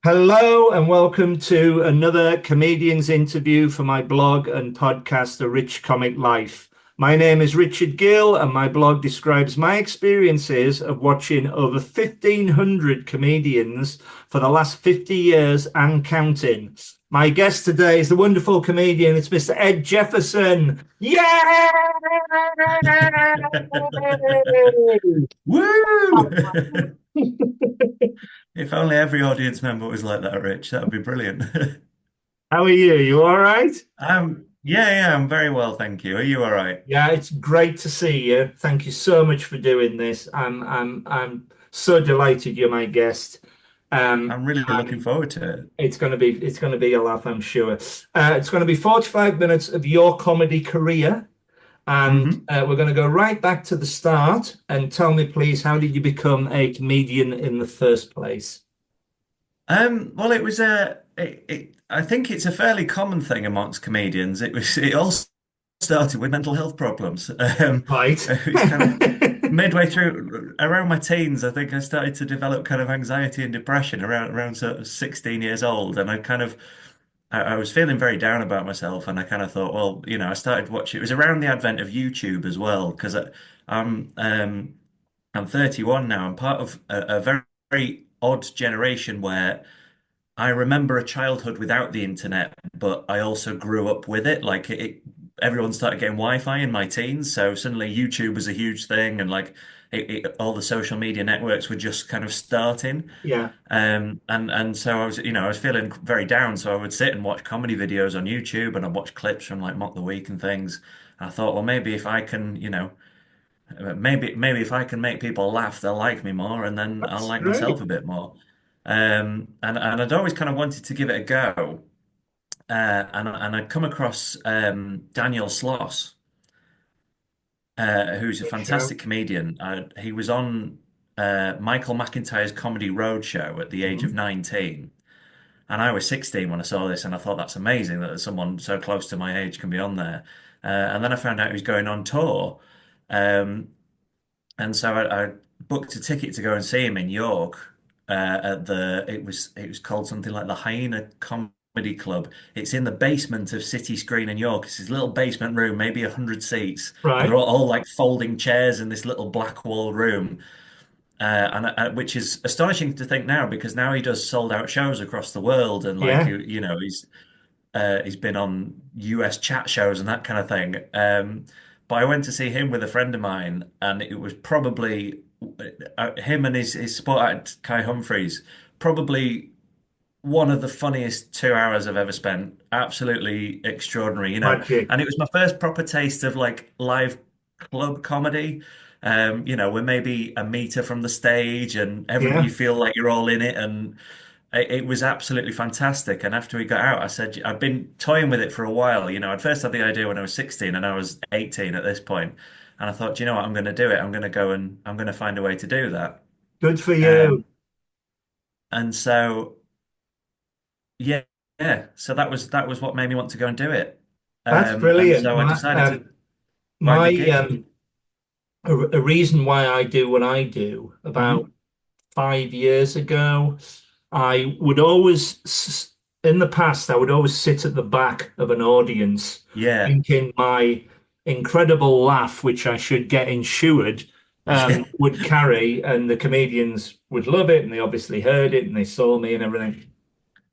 Hello and welcome to another comedian's interview for my blog and podcast, A Rich Comic Life. My name is Richard Gill, and my blog describes my experiences of watching over 1,500 comedians for the last 50 years and counting. My guest today is the wonderful comedian. It's Mr. Ed Jefferson. Yay! Woo! If only every audience member was like that, Rich, that would be brilliant. How are you? You all right? Yeah, I'm very well, thank you. Are you all right? Yeah, it's great to see you. Thank you so much for doing this. I'm so delighted you're my guest. I'm really looking And forward to it. it's gonna be a laugh, I'm sure. It's going to be 45 minutes of your comedy career, and hmm we're going to go right back to the start. And tell me, please, how did you become a comedian in the first place? Well, it was I think it's a fairly common thing amongst comedians. It all started with mental health problems. Right. It's kind of midway through, around my teens, I think I started to develop kind of anxiety and depression around sort of 16 years old, and I was feeling very down about myself, and I kind of thought, well, I started watching. It was around the advent of YouTube as well, because I'm I'm 31 now. I'm part of a very, very odd generation where I remember a childhood without the internet, but I also grew up with it. Everyone started getting Wi-Fi in my teens, so suddenly YouTube was a huge thing, and all the social media networks were just kind of starting. Yeah, And so I was feeling very down. So I would sit and watch comedy videos on YouTube, and I'd watch clips from like Mock the Week and things. And I thought, well, maybe if I can, maybe if I can make people laugh, they'll like me more, and then I'll that's like myself great. a bit more. And I'd always kind of wanted to give it a go. And I'd come across Daniel Sloss, who's a Good show. fantastic comedian. He was on Michael McIntyre's Comedy Roadshow at the age of Mhm. 19. And I was 16 when I saw this, and I thought that's amazing that someone so close to my age can be on there. And then I found out he was going on tour. Um, and so I booked a ticket to go and see him in York at it was called something like the Hyena Comedy Club. It's in the basement of City Screen in York. It's this little basement room, maybe 100 seats, and they're Right. all like folding chairs in this little black walled room. Which is astonishing to think now, because now he does sold out shows across the world, and Yeah. he's been on US chat shows and that kind of thing. But I went to see him with a friend of mine, and it was probably him and his support act Kai Humphreys, probably one of the funniest 2 hours I've ever spent. Absolutely extraordinary. Magic. And it was my first proper taste of like live club comedy. We're maybe a meter from the stage, and Yeah. you feel like you're all in it, and it was absolutely fantastic. And after we got out, I said, I've been toying with it for a while. I'd first had the idea when I was 16, and I was 18 at this point. And I thought, you know what, I'm going to do it. I'm going to go and I'm going to find a way to do that. Good for Um, you. and so, yeah, yeah. So that was what made me want to go and do it. That's And brilliant. so I decided to find My a gig. a reason why I do what I do about hmm 5 years ago, I would always, in the past, I would always sit at the back of an audience Yeah. thinking my incredible laugh, which I should get insured, Yeah. would carry, and the comedians would love it, and they obviously heard it, and they saw me and everything.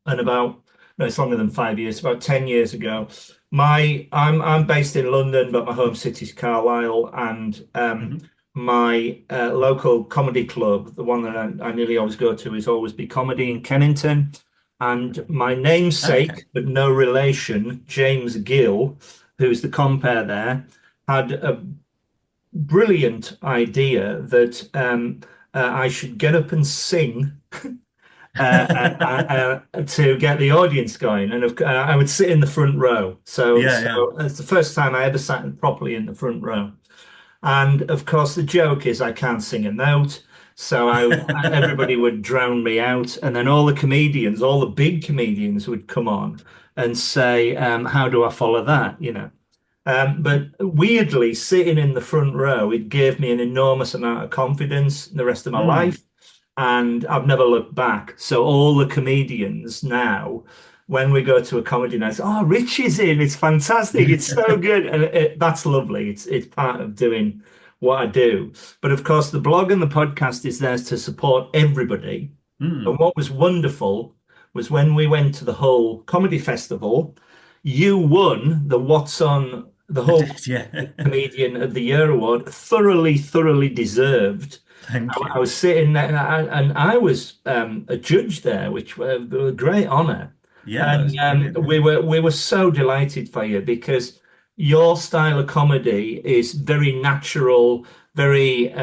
And about no, it's longer than 5 years. About 10 years ago, I'm based in London, but my home city's Carlisle, and hmm my local comedy club, the one that I nearly always go to, is Always Be Comedy in Kennington. And my Okay. namesake, but no relation, James Gill, who's the compere there, had a brilliant idea that I should get up and sing to get the audience going. And I would sit in the front row. So, Yeah, yeah. so it's the first time I ever sat properly in the front row. And of course, the joke is I can't sing a note. So everybody would drown me out. And then all the comedians, all the big comedians would come on and say, how do I follow that? But weirdly, sitting in the front row, it gave me an enormous amount of confidence in the rest of my Mm. life. and I've never looked back. So all the comedians now, when we go to a comedy night, say, "Oh, Rich is in. It's fantastic. It's so good," and that's lovely. It's part of doing what I do. But of course, the blog and the podcast is there to support everybody. And Mm. what was wonderful was when we went to the whole comedy festival, you won the What's On the I whole did, yeah. Comedian of the Year award, thoroughly, thoroughly deserved. Thank I you. was sitting there and I was a judge there, which was a great honor. Yeah, that was And brilliant. we were so delighted for you because your style of comedy is very natural, very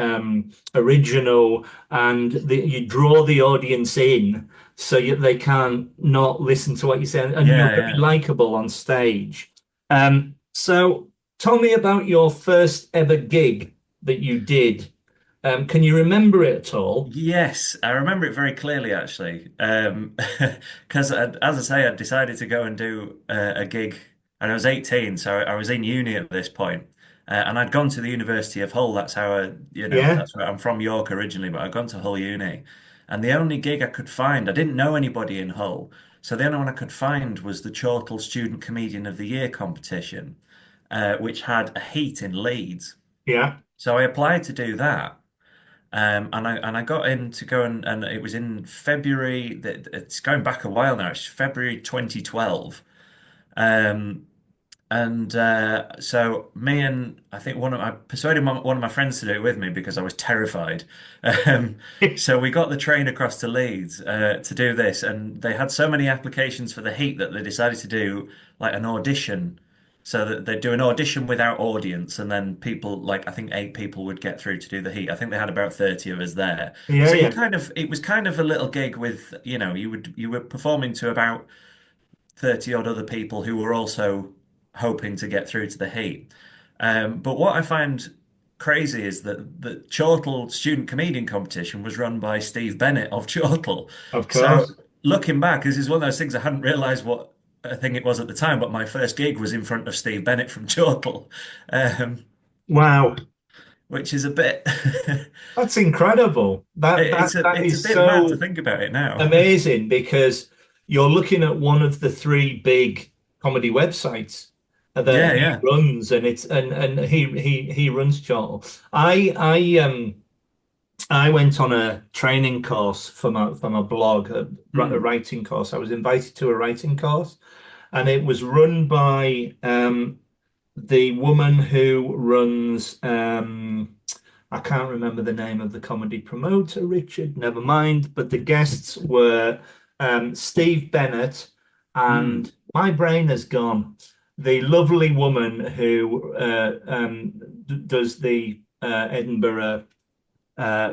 original, and you draw the audience in so they can't not listen to what you say, and you're Yeah, very yeah. likable on stage. So tell me about your first ever gig that you did. Can you remember it at all? Yes, I remember it very clearly actually. Because as I say, I decided to go and do a gig, and I was 18, so I was in uni at this point. And I'd gone to the University of Hull. That's how Yeah, that's where I'm from, York originally, but I'd gone to Hull Uni. And the only gig I could find, I didn't know anybody in Hull, so the only one I could find was the Chortle Student Comedian of the Year competition, which had a heat in Leeds. yeah. So I applied to do that. And I got in to go and it was in February. It's going back a while now. It's February 2012. Um, and so me and I think I persuaded one of my friends to do it with me because I was terrified. Um, so we got the train across to Leeds to do this, and they had so many applications for the heat that they decided to do like an audition. So that they'd do an audition without audience, and then people like I think 8 people would get through to do the heat. I think they had about 30 of us there. Yeah, So yeah, it was kind of a little gig with, you were performing to about 30 odd other people who were also hoping to get through to the heat. But what I find crazy is that the Chortle student comedian competition was run by Steve Bennett of Chortle. of So course. looking back, this is one of those things I hadn't realized what a thing it was at the time, but my first gig was in front of Steve Bennett from Chortle, um, Wow, which is a bit that's incredible. That that that it's a is bit mad to so think about it now. amazing because you're looking at one of the three big comedy websites that Yeah, he yeah. runs, and he runs Chortle. I went on a training course for my blog, a Hmm. writing course. I was invited to a writing course, and it was run by the woman who runs I can't remember the name of the comedy promoter, Richard, never mind. But the guests were Steve Bennett Hmm. and my brain has gone. The lovely woman who does the Edinburgh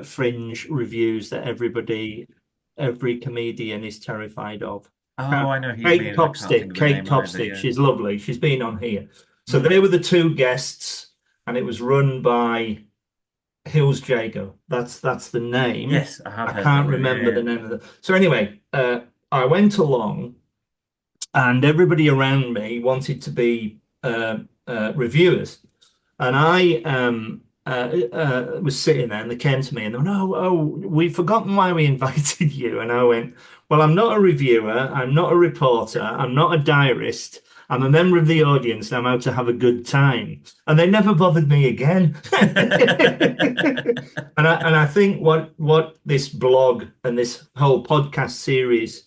Fringe reviews that every comedian is terrified of. Oh, I know who you Kate mean. I can't think Copstick, of the Kate name either. Copstick, Yeah. she's lovely. She's been on here. So they Hmm. were the two guests, and it was run by Hills Jago. That's the name. Yes, I have I heard that can't name. Yeah, remember the yeah. name of the. So anyway, I went along, and everybody around me wanted to be reviewers. And I was sitting there and they came to me and they went, oh, we've forgotten why we invited you. And I went, well, I'm not a reviewer. I'm not a reporter. I'm not a diarist. I'm a member of the audience and I'm out to have a good time. And they never bothered me again. And I think what this blog and this whole podcast series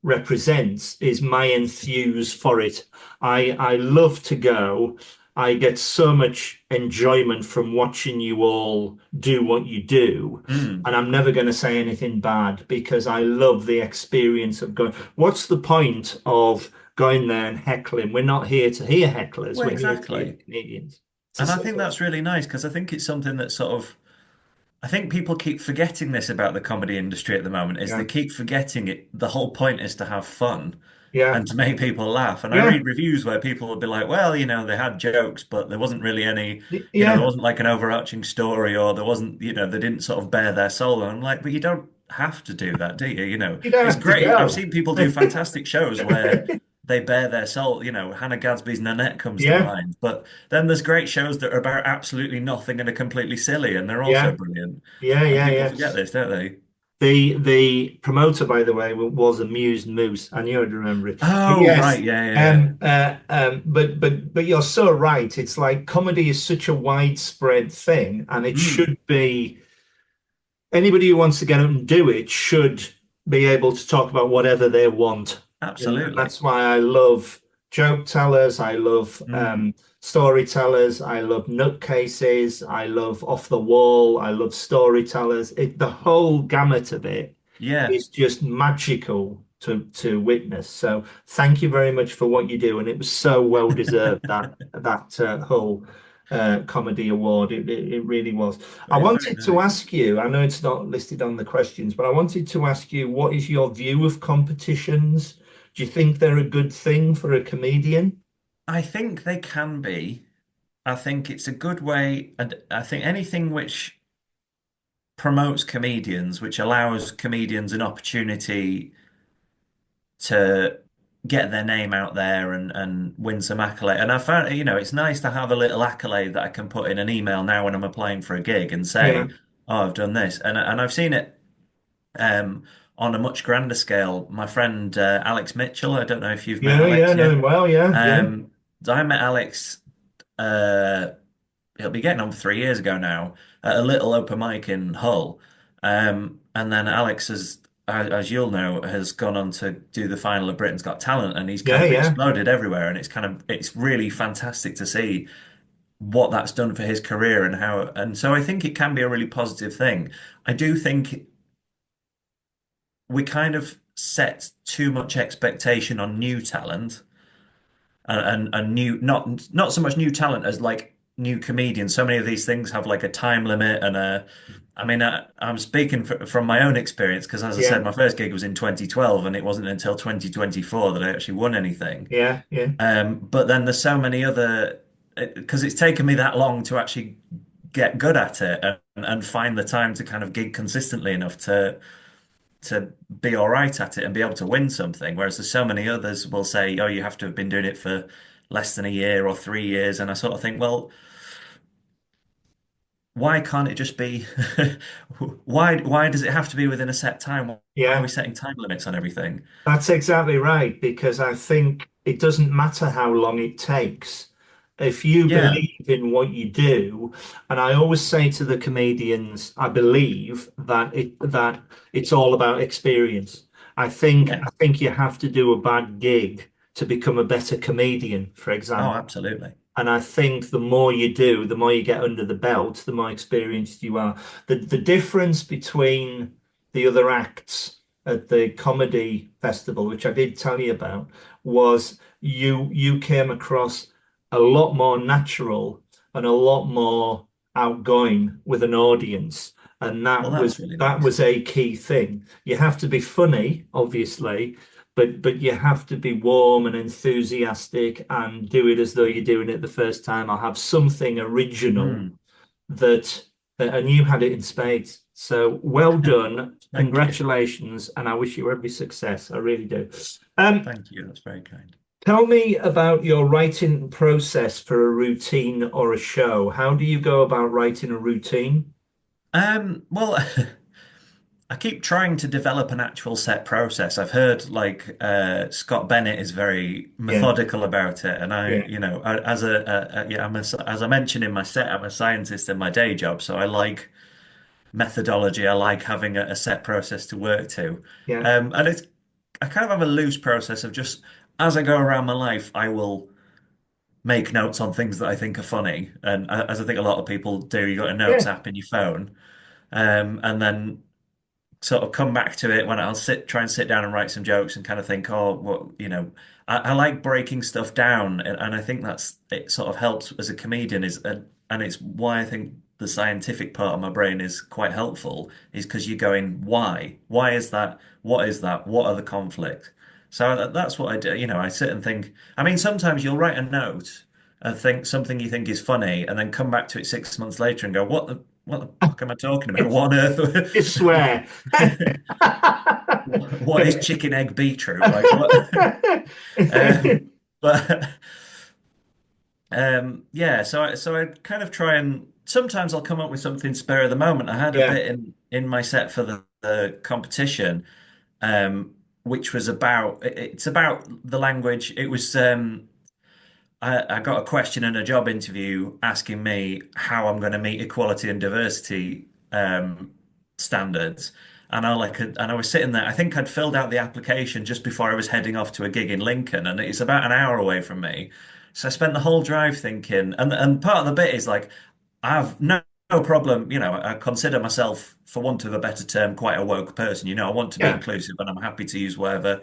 represents is my enthuse for it. I love to go. I get so much enjoyment from watching you all do what you do. Hmm. And I'm never going to say anything bad because I love the experience of going. What's the point of going there and heckling? We're not here to hear hecklers. Well, We're here to hear exactly. comedians. And I So, think that's really nice because I think it's something that sort of, I think people keep forgetting this about the comedy industry at the moment, is yeah, they keep forgetting it. The whole point is to have fun yeah, and to make people laugh. And I yeah, read reviews where people will be like, well, they had jokes, but there wasn't really any, there yeah. wasn't like an overarching story, or there wasn't, they didn't sort of bare their soul. And I'm like, but you don't have to do that, do you? You don't It's have to great. I've go. seen people do fantastic shows where they bare their soul. Hannah Gadsby's Nanette comes to Yeah, mind. But then there's great shows that are about absolutely nothing and are completely silly, and they're also yeah, brilliant. yeah, And yeah, people yeah. forget this, don't they? The promoter, by the way, was Amused Moose. I knew I'd remember it. But Oh, yes, right. Yeah, yeah, yeah. but you're so right. It's like comedy is such a widespread thing, and it Mm, should be anybody who wants to get out and do it should be able to talk about whatever they want. And absolutely. that's why I love joke tellers, I love Mm, storytellers, I love nutcases, I love off the wall, I love storytellers. The whole gamut of it yeah. is just magical to witness. So thank you very much for what you do, and it was so well deserved that whole comedy award. It really was. I Very, very wanted to nice. ask you. I know it's not listed on the questions, but I wanted to ask you, what is your view of competitions? Do you think they're a good thing for a comedian? I think they can be. I think it's a good way, and I think anything which promotes comedians, which allows comedians an opportunity to get their name out there and win some accolade. And I found, it's nice to have a little accolade that I can put in an email now when I'm applying for a gig and Yeah, say, "Oh, I've done this," and I've seen it um, on a much grander scale. My friend Alex Mitchell, I don't know if you've met yeah, Alex knowing yet. well, yeah, yeah, So I met Alex. Uh, it'll be getting on for 3 years ago now at a little open mic in Hull. And then Alex has, as you'll know, has gone on to do the final of Britain's Got Talent, and he's kind yeah, of yeah, exploded everywhere. And it's really fantastic to see what that's done for his career and how. And so I think it can be a really positive thing. I do think we kind of set too much expectation on new talent and new not so much new talent as like new comedians. So many of these things have like a time limit and a. I mean, I'm speaking from my own experience because, as I yeah, said, my first gig was in 2012, and it wasn't until 2024 that I actually won anything. yeah, yeah, But then there's so many other because it's taken me that long to actually get good at it and find the time to kind of gig consistently enough to be all right at it and be able to win something. Whereas there's so many others will say, oh, you have to have been doing it for less than a year or 3 years. And I sort of think, well, why can't it just be why does it have to be within a set time? Why are we yeah. setting time limits on everything? That's exactly right, because I think it doesn't matter how long it takes. If you Yeah, believe in what you do, and I always say to the comedians, I believe that it's all about experience. yeah. I think you have to do a bad gig to become a better comedian, for Oh, example. absolutely. And I think the more you do, the more you get under the belt, the more experienced you are. The difference between the other acts at the comedy festival, which I did tell you about, was you came across a lot more natural and a lot more outgoing with an audience. And Well, that's really that nice. was a key thing. You have to be funny, obviously, but you have to be warm and enthusiastic and do it as though you're doing it the first time. I'll have something original Mm, that, and you had it in spades. So well done, thank you. congratulations, and I wish you every success. I really do. Um, Thank you. That's very kind. Tell me about your writing process for a routine or a show. How do you go about writing a routine? Well, I keep trying to develop an actual set process. I've heard like Scott Bennett is very Yeah, methodical about it, and yeah, as yeah, as I mentioned in my set, I'm a scientist in my day job, so I like methodology. I like having a set process to work to, yeah, and it's I kind of have a loose process of just as I go around my life, I will make notes on things that I think are funny, and as I think a lot of people do, you got a notes yeah, app in your phone, and then sort of come back to it when I'll try and sit down and write some jokes and kind of think, oh, what, I like breaking stuff down, and I think it sort of helps as a comedian and it's why I think the scientific part of my brain is quite helpful is because you're going, why? Why is that? What is that? What are the conflicts? So that's what I do. I sit and think. I mean, sometimes you'll write a note and think something you think is funny, and then come back to it 6 months later and go, what the fuck am I talking about? it's, What on I earth? swear. What is chicken egg beetroot? Like what? Um, but yeah, so I kind of try and sometimes I'll come up with something spur of the moment. I had a Yeah, bit in my set for the competition, um, which was about it's about the language. It was I got a question in a job interview asking me how I'm going to meet equality and diversity standards. And I was sitting there. I think I'd filled out the application just before I was heading off to a gig in Lincoln, and it's about an hour away from me. So I spent the whole drive thinking, and part of the bit is like, I've no problem, I consider myself, for want of a better term, quite a woke person. I want to be Yeah. inclusive, and I'm happy to use whatever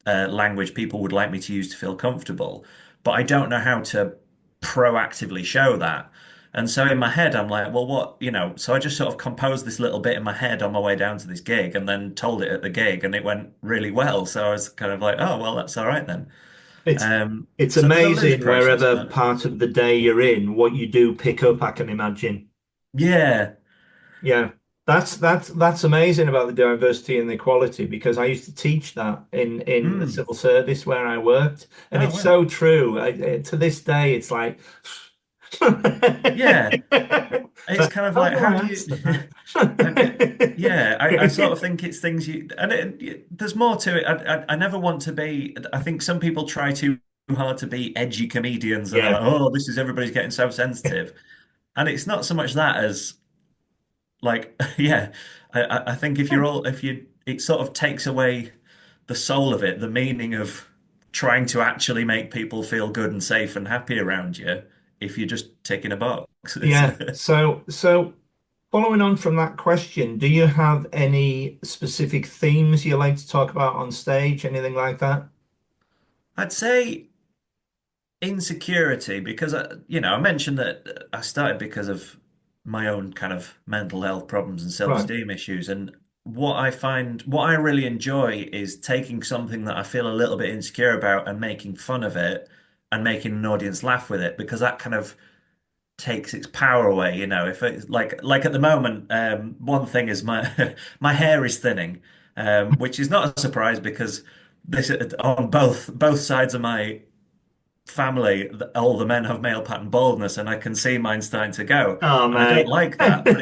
language people would like me to use to feel comfortable. But I don't know how to proactively show that. And so in my head, I'm like, well, so I just sort of composed this little bit in my head on my way down to this gig and then told it at the gig, and it went really well. So I was kind of like, oh, well, that's all right then. It's it's So there's a loose amazing process, wherever but part of the day you're in, what you do pick up, I can imagine. yeah. Yeah. That's amazing about the diversity and the equality because I used to teach that in the Mm. civil service where I worked, and Oh, it's well. so true. To this day, it's like, Yeah. It's so kind of how like, do how I do answer you, yeah, I sort of that? think it's things there's more to it. I never want to be, I think some people try too hard to be edgy comedians and they're like, Yeah. oh, this is everybody's getting so sensitive. And it's not so much that as like, yeah, I think if you, it sort of takes away the soul of it, the meaning of trying to actually make people feel good and safe and happy around you if you're just ticking a box. Yeah. So following on from that question, do you have any specific themes you like to talk about on stage? Anything like that? I'd say insecurity because I mentioned that I started because of my own kind of mental health problems and Right. self-esteem issues. And what I really enjoy is taking something that I feel a little bit insecure about and making fun of it and making an audience laugh with it because that kind of takes its power away. If it's like at the moment, one thing is my my hair is thinning, which is not a surprise because this on both sides of my family, all the men have male pattern baldness, and I can see mine starting to go. Oh, And I don't mate. like that. But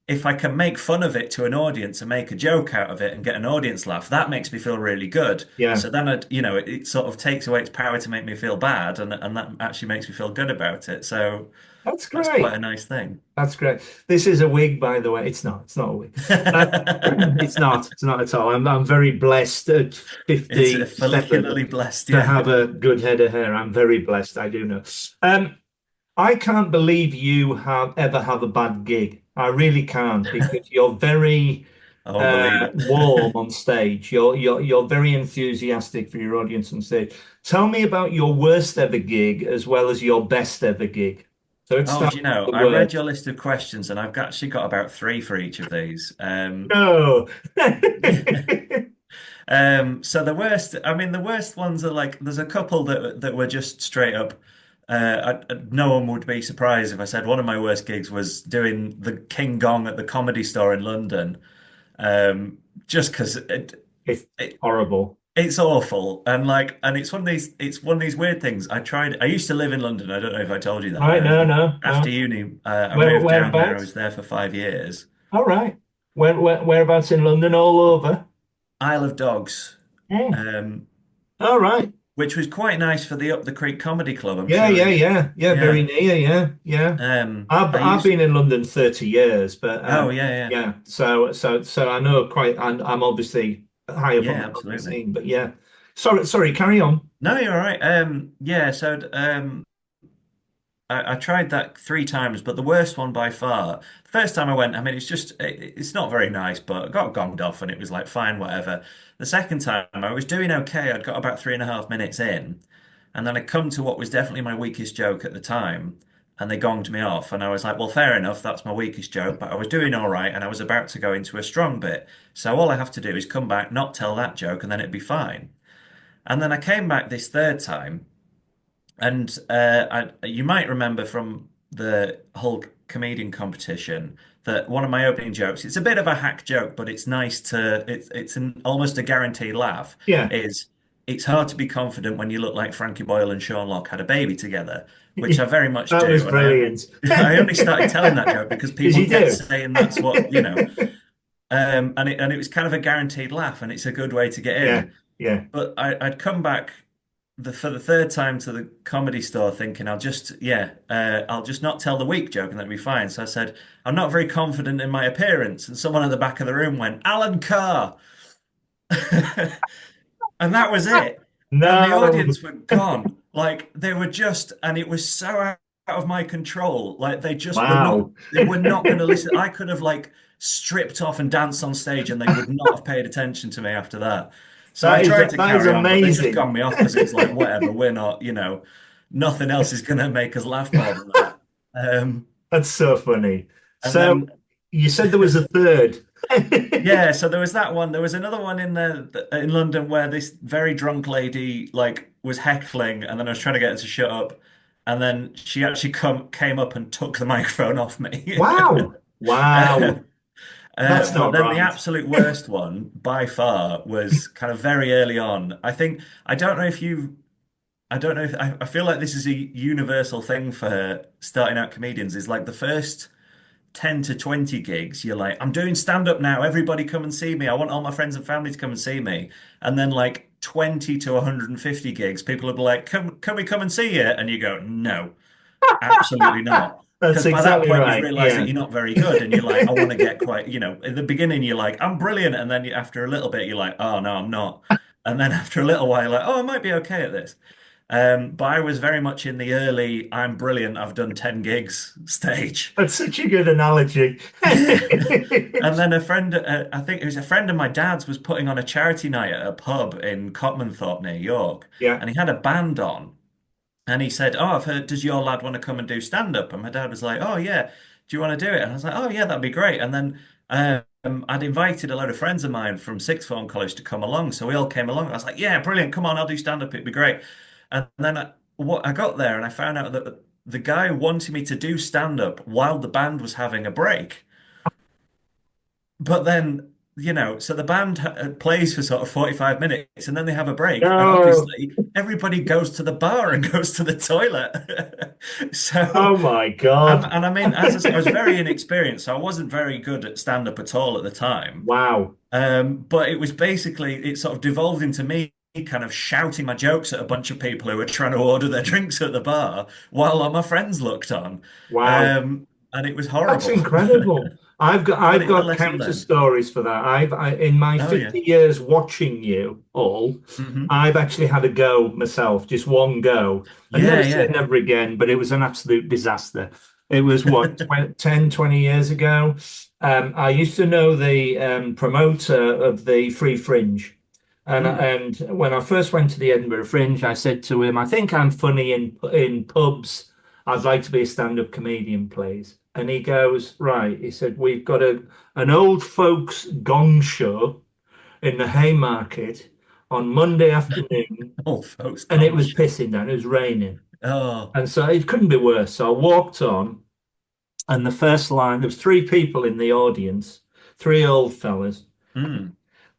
if I can make fun of it to an audience and make a joke out of it and get an audience laugh, that makes me feel really good. Yeah, So then it sort of takes away its power to make me feel bad, and that actually makes me feel good about it. So that's that's quite a great. nice thing. That's great. This is a wig, by the way. It's not. It's not a wig. Uh, it's not. It's not at all. I'm very blessed at It's 57 follicularly blessed, to yeah. have a good head of hair. I'm very blessed. I do know. I can't believe you have a bad gig. I really can't because you're very Oh, believe it. warm on stage. You're very enthusiastic for your audience on stage. Tell me about your worst ever gig as well as your best ever gig. So let's Oh, start do you with know, the I read worst. your list of questions and I've actually got about three for each of these. No. So the worst ones are like, there's a couple that were just straight up. No one would be surprised if I said one of my worst gigs was doing the King Gong at the Comedy Store in London. Just because It's it horrible. it's awful and it's one of these weird things. I used to live in London. I don't know if I told you that. Right, no, no, After no. uni, I moved down there. I Whereabouts? was there for 5 years. All right. Whereabouts in London? All over. Isle of Dogs. Hmm. Um, All right. which was quite nice for the Up the Creek Comedy Club. I'm Yeah, sure yeah, you, yeah, yeah. Very yeah. near. Yeah, yeah. I've I I've used, been in London 30 years, but oh yeah, yeah, yeah. So I know quite. I'm obviously high up on yeah, the comedy absolutely. scene, but yeah. Sorry. Carry on. No, you're all right. Yeah. I tried that 3 times, but the worst one by far. The first time I went, I mean, it's not very nice, but I got gonged off and it was like fine, whatever. The second time I was doing okay. I'd got about 3.5 minutes in, and then I come to what was definitely my weakest joke at the time, and they gonged me off, and I was like, well, fair enough, that's my weakest joke, but I was doing all right, and I was about to go into a strong bit. So all I have to do is come back, not tell that joke, and then it'd be fine. And then I came back this third time. And you might remember from the whole comedian competition that one of my opening jokes, it's a bit of a hack joke, but it's nice it's almost a guaranteed laugh, Yeah. is it's hard to be confident when you look like Frankie Boyle and Sean Locke had a baby together, which I very much That was do. And brilliant. I only started telling that joke because Did people you kept do? saying that's what. And it was kind of a guaranteed laugh, and it's a good way to get Yeah, in. yeah. But I'd come back for the third time to the comedy store thinking I'll just not tell the weak joke and that'll be fine. So I said, I'm not very confident in my appearance. And someone at the back of the room went, Alan Carr. And that was it. And the No. audience were gone. Like they were just, and it was so out of my control. Like Wow. they were not going to listen. I could have like stripped off and danced on stage and they would not have paid attention to me after that. So I tried to That is carry on, but they just got amazing. me off because it was like, whatever, we're not, nothing else is going to make us laugh more than that. Um, That's so funny. and So then you said there was a third. Yeah, so there was that one. There was another one in London where this very drunk lady like was heckling, and then I was trying to get her to shut up, and then she actually came up and took the microphone off me. Wow. Uh, Wow. That's but not then the right. absolute worst one by far was kind of very early on. I don't know if you I don't know if I feel like this is a universal thing for starting out comedians is like the first 10 to 20 gigs, you're like, I'm doing stand up now. Everybody come and see me. I want all my friends and family to come and see me. And then like 20 to 150 gigs, people will be like, can we come and see you? And you go, no, absolutely not. That's Because by that exactly point, you've right. realized that Yeah. you're not very good. And you're like, I want to get quite, in the beginning, you're like, I'm brilliant. And then after a little bit, you're like, oh, no, I'm not. And then after a little while, you're like, oh, I might be okay at this. But I was very much in the early, I'm brilliant, I've done 10 gigs stage. That's such a good analogy. And then I think it was a friend of my dad's, was putting on a charity night at a pub in Cotmanthorpe near York, Yeah. and he had a band on, and he said, "Oh, I've heard, does your lad want to come and do stand up?" And my dad was like, "Oh yeah, do you want to do it?" And I was like, "Oh yeah, that'd be great." And then I'd invited a load of friends of mine from sixth form college to come along, so we all came along. I was like, "Yeah, brilliant, come on, I'll do stand up, it'd be great." And then I got there and I found out that the guy wanted me to do stand up while the band was having a break. But then, so the band plays for sort of 45 minutes and then they have a break. And No. obviously, everybody goes to the bar and goes to the toilet. So, Oh my God. and I mean, I was very inexperienced, so I wasn't very good at stand up at all at the time. Wow. But it was basically, it sort of devolved into me kind of shouting my jokes at a bunch of people who were trying to order their drinks at the bar while all my friends looked on. Wow. And it was That's horrible. incredible. But I've it's a got lesson counter learned. stories for that. In my Oh, yeah. 50 years watching you all, Hmm. I've actually had a go myself, just one go. And never Yeah, say yeah. never again, but it was an absolute disaster. It was what, 20, 10, 20 years ago. I used to know the promoter of the Free Fringe. Mm. And when I first went to the Edinburgh Fringe, I said to him, I think I'm funny in pubs. I'd like to be a stand-up comedian, please. And he goes, right. He said, we've got an old folks gong show in the Haymarket on Monday afternoon, Oh, folks, and it was gosh. pissing down, it was raining. Oh. And so it couldn't be worse. So I walked on, and the first line, there was three people in the audience, three old fellas. Mm.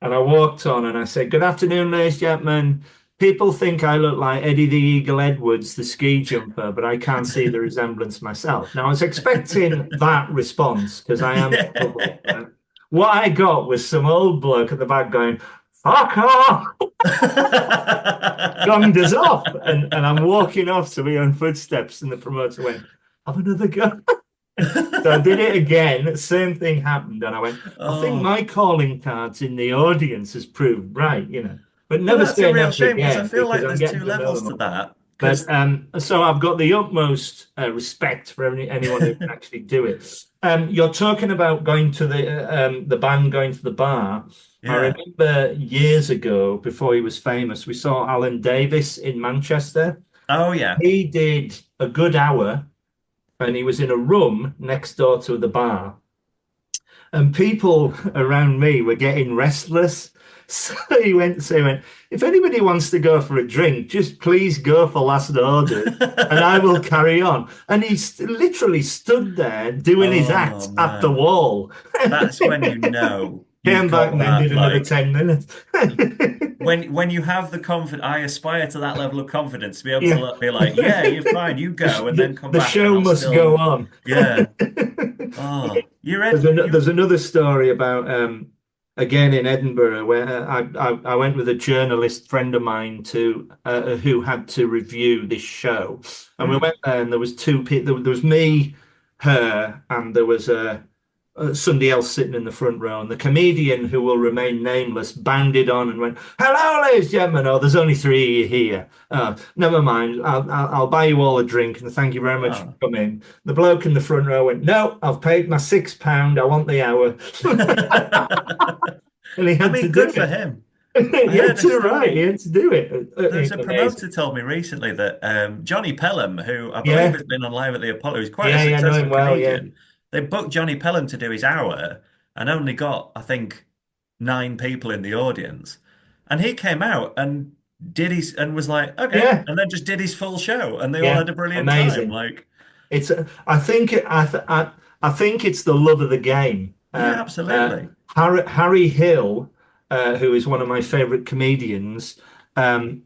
And I walked on and I said, good afternoon, ladies and gentlemen. People think I look like Eddie the Eagle Edwards, the ski jumper, but I can't see the resemblance myself. Now, I was expecting that response because I am trouble. Yeah. Right? What I got was some old bloke at the back going, fuck off, gonged us off. And I'm walking off to my own footsteps, and the promoter went, have another go. So I did it again. Same thing happened, and I went, I think Oh. my calling cards in the audience has proved right. But Well, never that's a say real never shame because I again feel because like I'm there's getting two to know levels them to all. that. But Because, so I've got the utmost respect for anyone who can actually do it. You're talking about going to the band going to the bar. I yeah. remember years ago, before he was famous, we saw Alan Davis in Manchester. Oh, yeah. He did a good hour, and he was in a room next door to the bar. And people around me were getting restless. So he went, if anybody wants to go for a drink, just please go for last orders and I will carry on. And he literally stood there doing his Oh, act at the man. wall. That's when you know you've Came back got and then that, did another like, 10 minutes. when you have the confidence, I aspire to that level of confidence to be able to Yeah. be like, yeah, you're fine, you go, and then come The back, and show I'll must go still, on. yeah. Oh, you read There's you? another story about again in Edinburgh where I went with a journalist friend of mine to who had to review this show, and we Mm. went there and there was two people. There was me, her, and there was somebody else sitting in the front row, and the comedian who will remain nameless bounded on and went, "Hello, ladies and gentlemen. Oh, there's only three of you here. Never mind. I'll buy you all a drink and thank you very much for Oh. coming." The bloke in the front row went, "No, I've paid my £6. I want the hour." And he I had to mean, do good for it. him. I Yeah, heard a too right. He story. had to do it. There's a Amazing. promoter told me recently that Johnny Pelham, who I believe Yeah, has been on Live at the Apollo, who's quite a yeah, yeah. I know him successful well. Yeah, comedian. They booked Johnny Pelham to do his hour and only got, I think, 9 people in the audience. And he came out and did his and was like, okay, yeah, and then just did his full show, and they all yeah. had a brilliant time. Amazing. Like, It's I think it's the love of the game. yeah, absolutely. Harry Hill, who is one of my favorite comedians,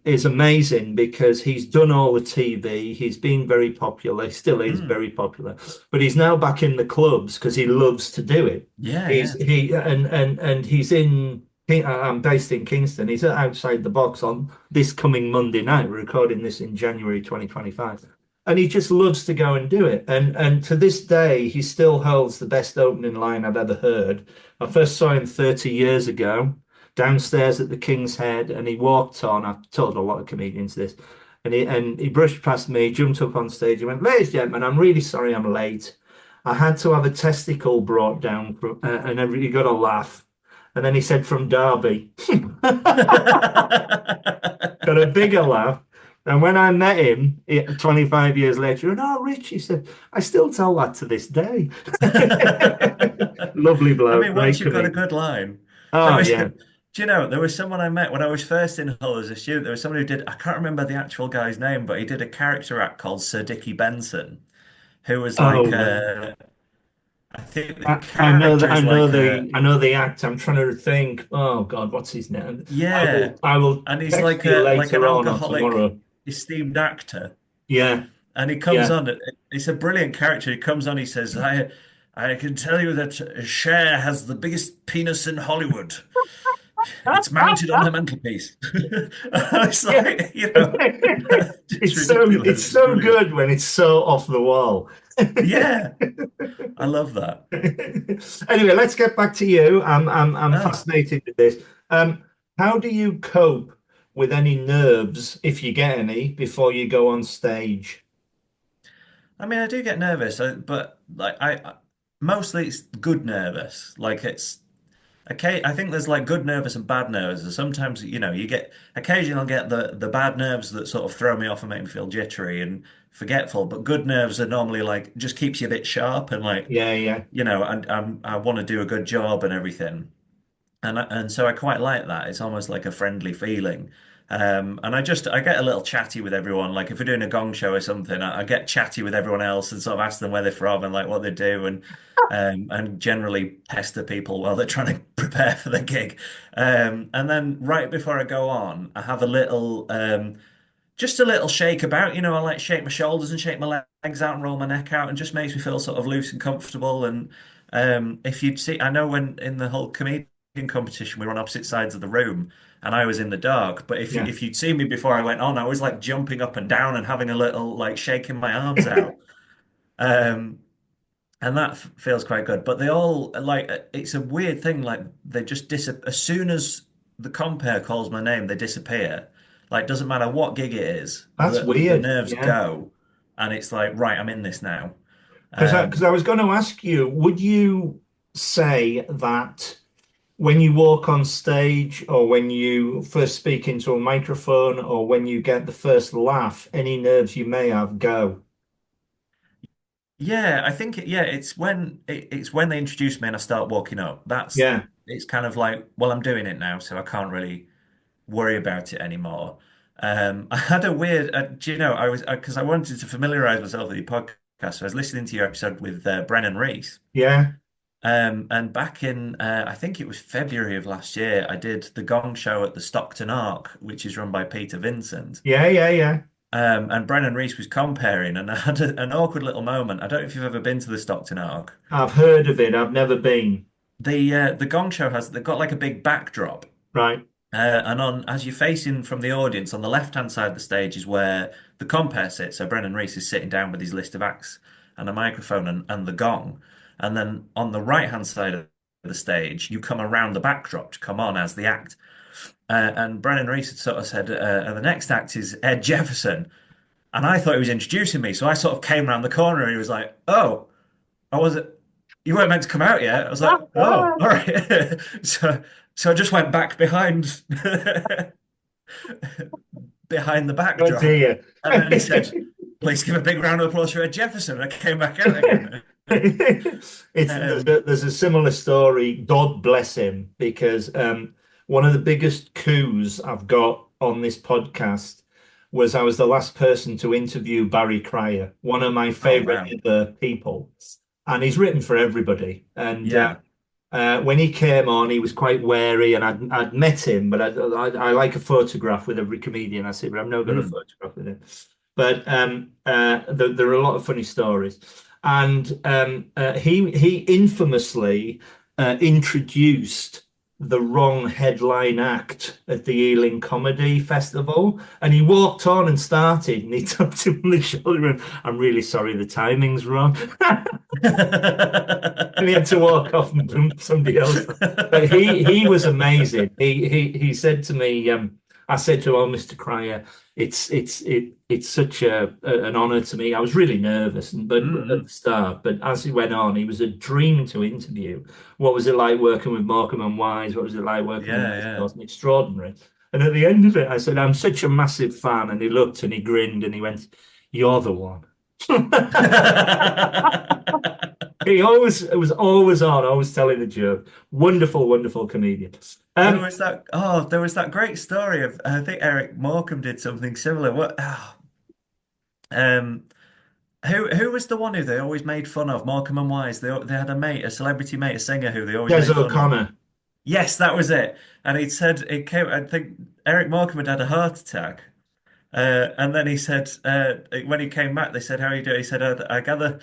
is amazing because he's done all the TV. He's been very popular. He still is Mm. very popular, but he's now back in the clubs because he loves to do it. Yeah, He's yeah. he and he's in. I'm based in Kingston. He's at Outside the Box on this coming Monday night. We're recording this in January 2025, and he just loves to go and do it. And to this day, he still holds the best opening line I've ever heard. I first saw him 30 years ago downstairs at the King's Head, and he walked on. I've told a lot of comedians this, and he brushed past me, jumped up on stage, and went, "Ladies and gentlemen, I'm really sorry I'm late. I had to have a testicle brought down, and everybody got a laugh." And then he said, "From Derby." Got a bigger laugh. And when I met him 25 years later, and oh, Rich, he said, I still tell that to this day. Lovely I bloke, mean, once great you've got a comedian. good line, there Oh, was, yeah. do you know, there was someone I met when I was first in Hull as a student. There was someone who did, I can't remember the actual guy's name, but he did a character act called Sir Dickie Benson, who was Oh, like, no. I think the I know that character is like a, I know the act. I'm trying to think. Oh God, what's his name? yeah, I will and he's text you like an later on or alcoholic tomorrow. esteemed actor. Yeah, And he comes yeah. on, it's a brilliant character. He comes on, he says, I can tell you that Cher has the biggest penis in Hollywood. It's mounted on her mantelpiece. It's Yeah. like, you know, just It's ridiculous. It's so brilliant. good when it's so off the wall. Yeah, I love that. Anyway, let's get back to you. I'm Ah, fascinated with this. Um, how do you cope with any nerves, if you get any, before you go on stage? I mean, I do get nervous, but like mostly it's good nervous. Like it's okay. I think there's like good nervous and bad nervous. And sometimes, you know, you get occasionally I'll get the bad nerves that sort of throw me off and make me feel jittery and forgetful. But good nerves are normally like just keeps you a bit sharp and like, Yeah, yeah, you know, I want to do a good job and everything. And so I quite like that. It's almost like a friendly feeling. And I get a little chatty with everyone. Like if we're doing a gong show or something, I get chatty with everyone else and sort of ask them where they're from and like what they do and generally pester people while they're trying to prepare for the gig. And then right before I go on, I have a little just a little shake about, you know, I like shake my shoulders and shake my legs out and roll my neck out and just makes me feel sort of loose and comfortable. And if you'd see, I know when in the whole comedian competition, we were on opposite sides of the room and I was in the dark. But yeah. if you'd seen me before I went on, I was like jumping up and down and having a little like shaking my arms out. Um, and that feels quite good. But they all like it's a weird thing. Like they just disappear as soon as the compere calls my name, they disappear. Like doesn't matter what gig it is, That's the weird. nerves Yeah. go, and it's like right, I'm in this now. Because I was going to ask you, would you say that when you walk on stage or when you first speak into a microphone or when you get the first laugh, any nerves you may have go? Yeah, I think yeah, it's when they introduce me and I start walking up. Yeah. It's kind of like well, I'm doing it now, so I can't really worry about it anymore. I had a weird, do you know, I was because I wanted to familiarize myself with your podcast. So I was listening to your episode with Brennan Reese, Yeah. And back in, I think it was February of last year, I did the Gong Show at the Stockton Ark, which is run by Peter Vincent. Yeah, yeah, yeah. And Brennan Reese was comparing, and I had an awkward little moment. I don't know if you've ever been to the Stockton Ark. I've heard of it. I've never been. The Gong Show they've got like a big backdrop. Right. And as you're facing from the audience, on the left-hand side of the stage is where the compere sits. So Brennan Reese is sitting down with his list of acts and a microphone and the gong. And then on the right-hand side of the stage, you come around the backdrop to come on as the act. And Brennan Reese had sort of said, and the next act is Ed Jefferson. And I thought he was introducing me. So I sort of came around the corner and he was like, oh, I wasn't, you weren't meant to come out yet. I was like, oh, all right. So I just went back behind behind the Oh backdrop. dear. And then he said, please give a big round of applause for Ed Jefferson. I came back out again. There's Um, there's a similar story. God bless him, because one of the biggest coups I've got on this podcast was I was the last person to interview Barry Cryer, one of my oh, favorite wow. other people, and he's written for everybody. And Yeah. when he came on, he was quite wary, and I'd met him, but I like a photograph with every comedian I see, but I've never got a Mm. photograph with him. But there are a lot of funny stories, and he infamously introduced the wrong headline act at the Ealing Comedy Festival, and he walked on and started, and he tapped him on the shoulder and, "I'm really sorry, the timing's wrong." And he had to walk off and bump somebody else. But he was amazing. He said to me, I said to him, "Oh, Mr. Cryer, it's such an honor to me." I was really nervous, but at the Mm. start, but as he went on, he was a dream to interview. What was it like working with Morecambe and Wise? What was it like working with Yeah, Les yeah. Dawson? Extraordinary. And at the end of it, I said, "I'm such a massive fan." And he looked and he grinned and he went, "You're the one." He always it was always on, always telling a joke. Wonderful, wonderful comedian. There Um, was that. Oh, there was that great story of. I think Eric Morecambe did something similar. What? Um, who was the one who they always made fun of? Morecambe and Wise. They had a mate, a celebrity mate, a singer who they always Des made fun of. O'Connor. Yes, that was it. And he'd said it came. I think Eric Morecambe had a heart attack. And then he said, when he came back, they said, "How are you doing?" He said, "I gather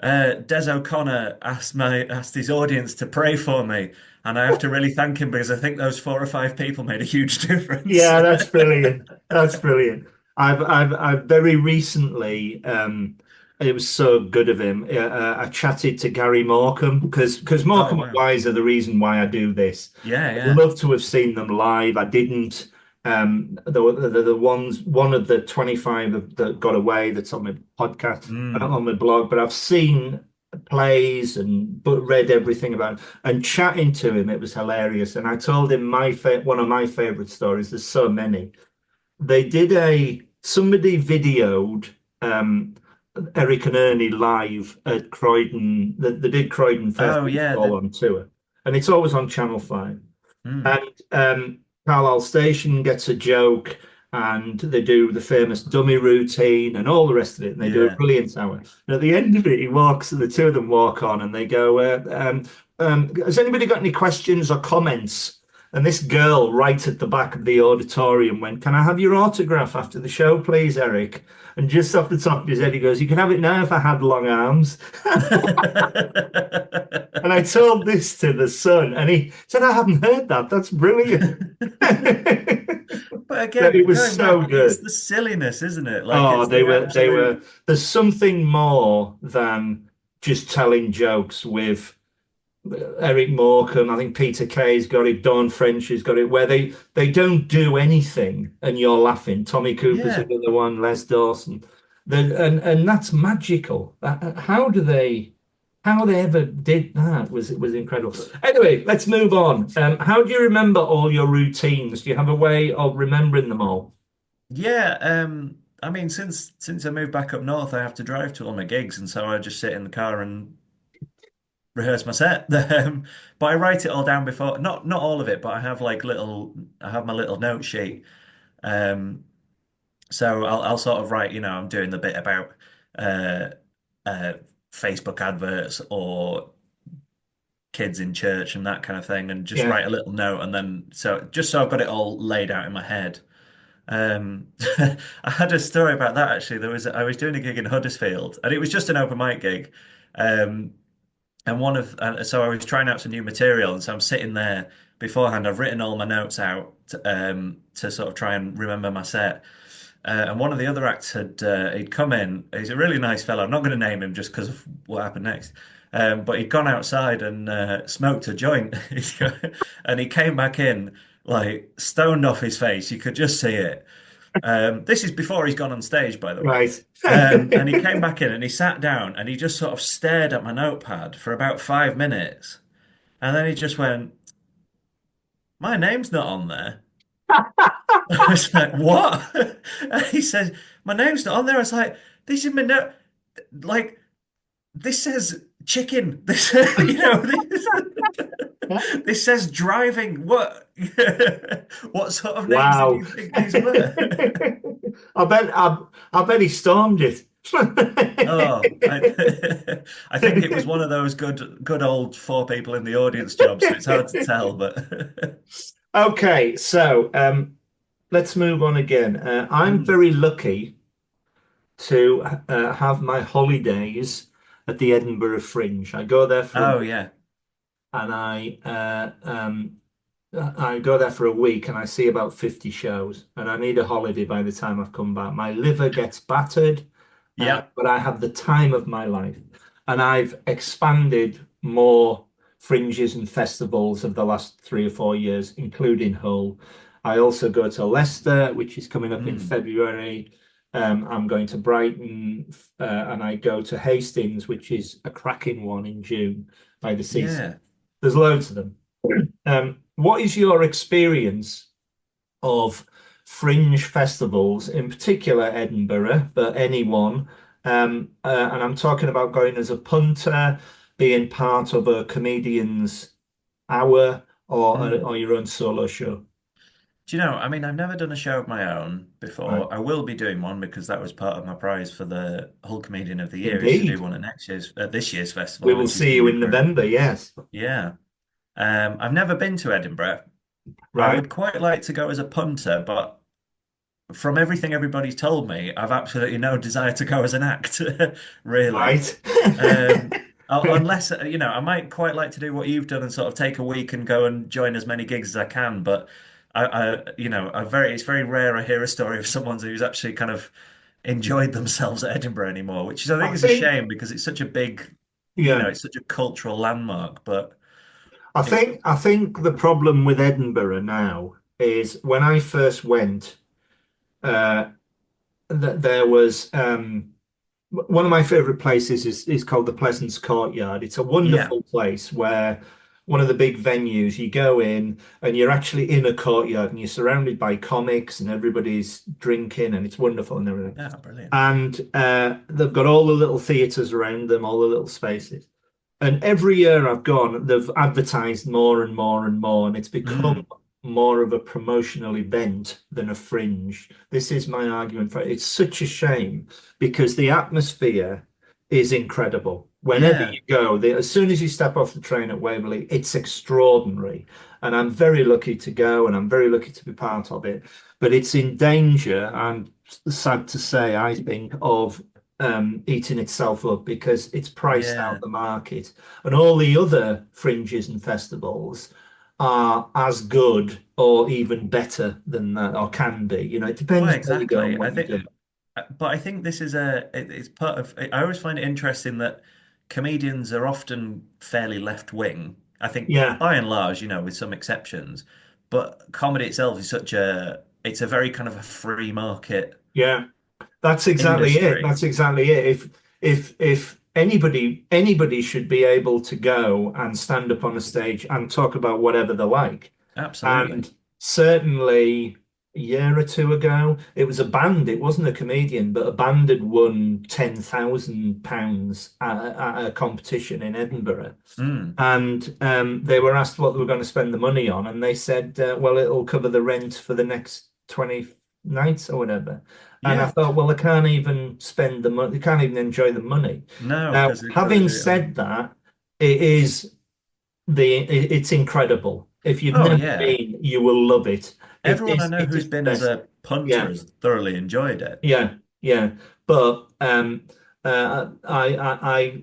Des O'Connor asked his audience to pray for me, and I have to really thank him because I think those 4 or 5 people made a huge difference." Yeah, that's brilliant. That's brilliant. I've very recently, it was so good of him. I chatted to Gary Morecambe because Oh Morecambe and wow. Wise are the reason why I do this. Yeah, I'd yeah. love to have seen them live. I didn't. The ones, one of the 25 that got away that's on my podcast, Mm. on my blog, but I've seen plays and but read everything about it. And chatting to him, it was hilarious. And I told him one of my favorite stories. There's so many. They did somebody videoed um, Eric and Ernie live at Croydon. They did Croydon Oh Festival yeah. all on tour, and it's always on Channel 5. Mm. And Carlisle Station gets a joke, and they do the famous dummy routine and all the rest of it, and they do a Yeah. brilliant hour. And at the end of it, the two of them walk on, and they go, "Has anybody got any questions or comments?" And this girl, right at the back of the auditorium, went, "Can I have your autograph after the show, please, Eric?" And just off the top of his head, he goes, "You can have it now if I had long arms." And I told this to the son, and he said, "I haven't heard that. That's brilliant." But But it again, was going so back, it's good. the silliness, isn't it? Like Oh, it's the they were. absolute. There's something more than just telling jokes with Eric Morecambe. I think Peter Kay's got it. Dawn French has got it. Where they don't do anything and you're laughing. Tommy Cooper's Yeah. another one. Les Dawson. And that's magical. How do they? How they ever did that was incredible. Anyway, let's move on. How do you remember all your routines? Do you have a way of remembering them all? Yeah, I mean, since I moved back up north, I have to drive to all my gigs, and so I just sit in the car and rehearse my set. But I write it all down before, not all of it, but I have like I have my little note sheet. Um, so I'll sort of write, I'm doing the bit about uh, uh, Facebook adverts or kids in church and that kind of thing, and just Yeah. write a little note, and then just so I've got it all laid out in my head. Um, I had a story about that actually. I was doing a gig in Huddersfield, and it was just an open mic gig. Um, and so I was trying out some new material, and so I'm sitting there beforehand. I've written all my notes out to sort of try and remember my set. And one of the other acts he'd come in. He's a really nice fellow. I'm not going to name him just because of what happened next. But he'd gone outside and smoked a joint, and he came back in like stoned off his face. You could just see it. This is before he's gone on stage, by the way. Right. And he came back in and he sat down and he just sort of stared at my notepad for about 5 minutes. And then he just went, "My name's not on there." I was like, "What?" And he says, "My name's not on there." I was like, "This is my note. Like, this says chicken. This, this says driving. What, what sort of names did Wow. you think these were?" I bet he stormed it. Oh, I think it was one of those good old four people in the audience jobs, so it's hard to tell, but Okay, so let's move on again. I'm Mm. very lucky to have my holidays at the Edinburgh Fringe. I go there for a Oh week, yeah. and I go there for a week and I see about 50 shows, and I need a holiday by the time I've come back. My liver gets battered, Yep. but I have the time of my life. And I've expanded more fringes and festivals of the last 3 or 4 years, including Hull. I also go to Leicester, which is coming up in Mm. February. I'm going to Brighton, and I go to Hastings, which is a cracking one in June by the seaside. Yeah. There's loads of them. What is your experience of fringe festivals, in particular Edinburgh, but anyone? And I'm talking about going as a punter, being part of a comedian's hour, Mm. or your own solo show. Do you know, I mean, I've never done a show of my own Right. before. I will be doing one because that was part of my prize for the Hull Comedian of the Year is to do Indeed. one at this year's We festival, will which is see in you in Edinburgh. November. Yes. Yeah. I've never been to Edinburgh. I Right. would quite like to go as a punter, but from everything everybody's told me, I've absolutely no desire to go as an act, really. Right. Unless, I might quite like to do what you've done and sort of take a week and go and join as many gigs as I can. But it's very rare I hear a story of someone who's actually kind of enjoyed themselves at Edinburgh anymore, which I I think is a think, shame because it's such a big, yeah. it's such a cultural landmark. But it's, I think the problem with Edinburgh now is when I first went, uh, that there was one of my favorite places is called the Pleasance Courtyard. It's a yeah, wonderful place where one of the big venues, you go in and you're actually in a courtyard and you're surrounded by comics and everybody's drinking and it's wonderful and everything. yeah, brilliant. And they've got all the little theatres around them, all the little spaces. And every year I've gone, they've advertised more and more and more, and it's become Mm, more of a promotional event than a fringe. This is my argument for it. It's such a shame because the atmosphere is incredible. Whenever yeah, you go, as soon as you step off the train at Waverley, it's extraordinary. And I'm very lucky to go and I'm very lucky to be part of it. But it's in danger, and sad to say, I think, of eating itself up because it's priced yeah. out the market. And all the other fringes and festivals are as good or even better than that, or can be. You know, it Well, depends where you go and exactly. I what you think, do. but I think this is it's part of. I always find it interesting that comedians are often fairly left wing. I think Yeah, by and large, with some exceptions, but comedy itself is it's a very kind of a free market yeah. That's exactly it. industry. That's exactly it. If anybody should be able to go and stand up on a stage and talk about whatever they like. Absolutely. And certainly a year or two ago, it was a band. It wasn't a comedian, but a band had won £10,000 at a competition in Edinburgh. Mm, And they were asked what they were going to spend the money on, and they said, well, it'll cover the rent for the next 20 nights or whatever. And I yeah. thought, well, they can't even spend the money, they can't even enjoy the money. No, Now, because they've got to having do it all. said that, it is. it's incredible. If you've Oh never yeah. been, you will love it. Everyone I know It who's is the been as best. a punter Yeah, has thoroughly enjoyed it. yeah, yeah. But I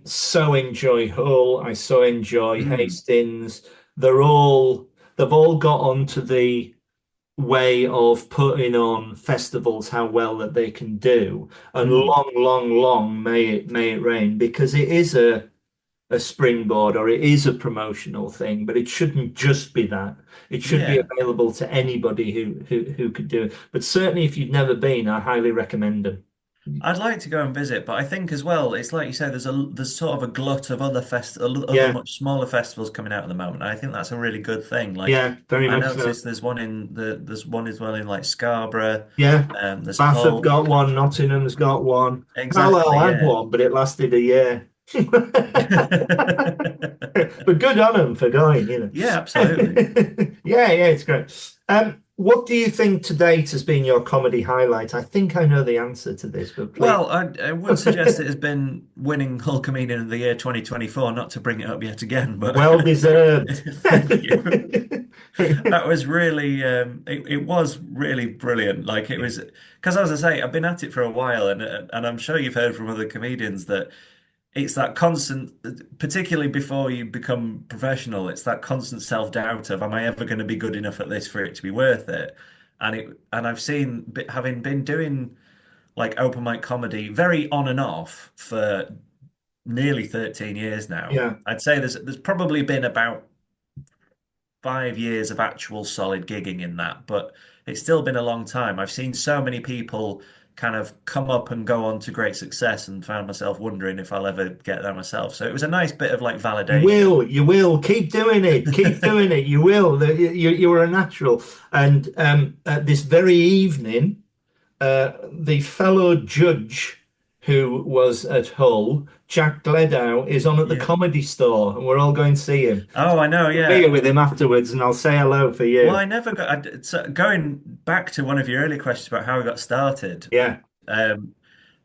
so enjoy Hull. I so enjoy Mm, Hastings. They're all they've all got onto the way of putting on festivals, how well that they can do. And mm. long, long, long may it rain, because it is a springboard, or it is a promotional thing, but it shouldn't just be that. It should be Yeah. available to anybody who could do it. But certainly if you've never been, I highly recommend them. I'd like to go and visit, but I think as well, it's like you say, there's sort of a glut of other Yeah, much smaller festivals coming out at the moment. And I think that's a really good thing. Like yeah, very I much so. noticed there's one as well in like Scarborough, Yeah. there's Bath have Hull. got one, Nottingham's got one. Carlisle Exactly, had yeah. one, but it lasted a year. But good on them for going, you know. Yeah, absolutely. Yeah, yeah, it's great. What do you think to date has been your comedy highlight? I think I know the answer to this, but please. Well, I would suggest it has been winning Hull Comedian of the Year 2024, not to bring it up yet again, but Well deserved. thank you. That was really it was really brilliant. Like it was because as I say, I've been at it for a while, and I'm sure you've heard from other comedians that it's that constant, particularly before you become professional, it's that constant self-doubt of, am I ever going to be good enough at this for it to be worth it? And I've seen, having been doing like open mic comedy very on and off for nearly 13 years now. Yeah. I'd say there's probably been about 5 years of actual solid gigging in that, but it's still been a long time. I've seen so many people kind of come up and go on to great success and found myself wondering if I'll ever get there myself. So it was a nice bit of like validation. You will keep doing it. Keep doing it. You will. You're a natural. And this very evening, the fellow judge who was at Hull, Jack Gledow, is on at the Yeah. Comedy Store, and we're all going to see him. Oh, I know, Meet yeah. with him afterwards, and I'll say hello for Well, you. I never got so going back to one of your earlier questions about how I got started. Yeah. Um,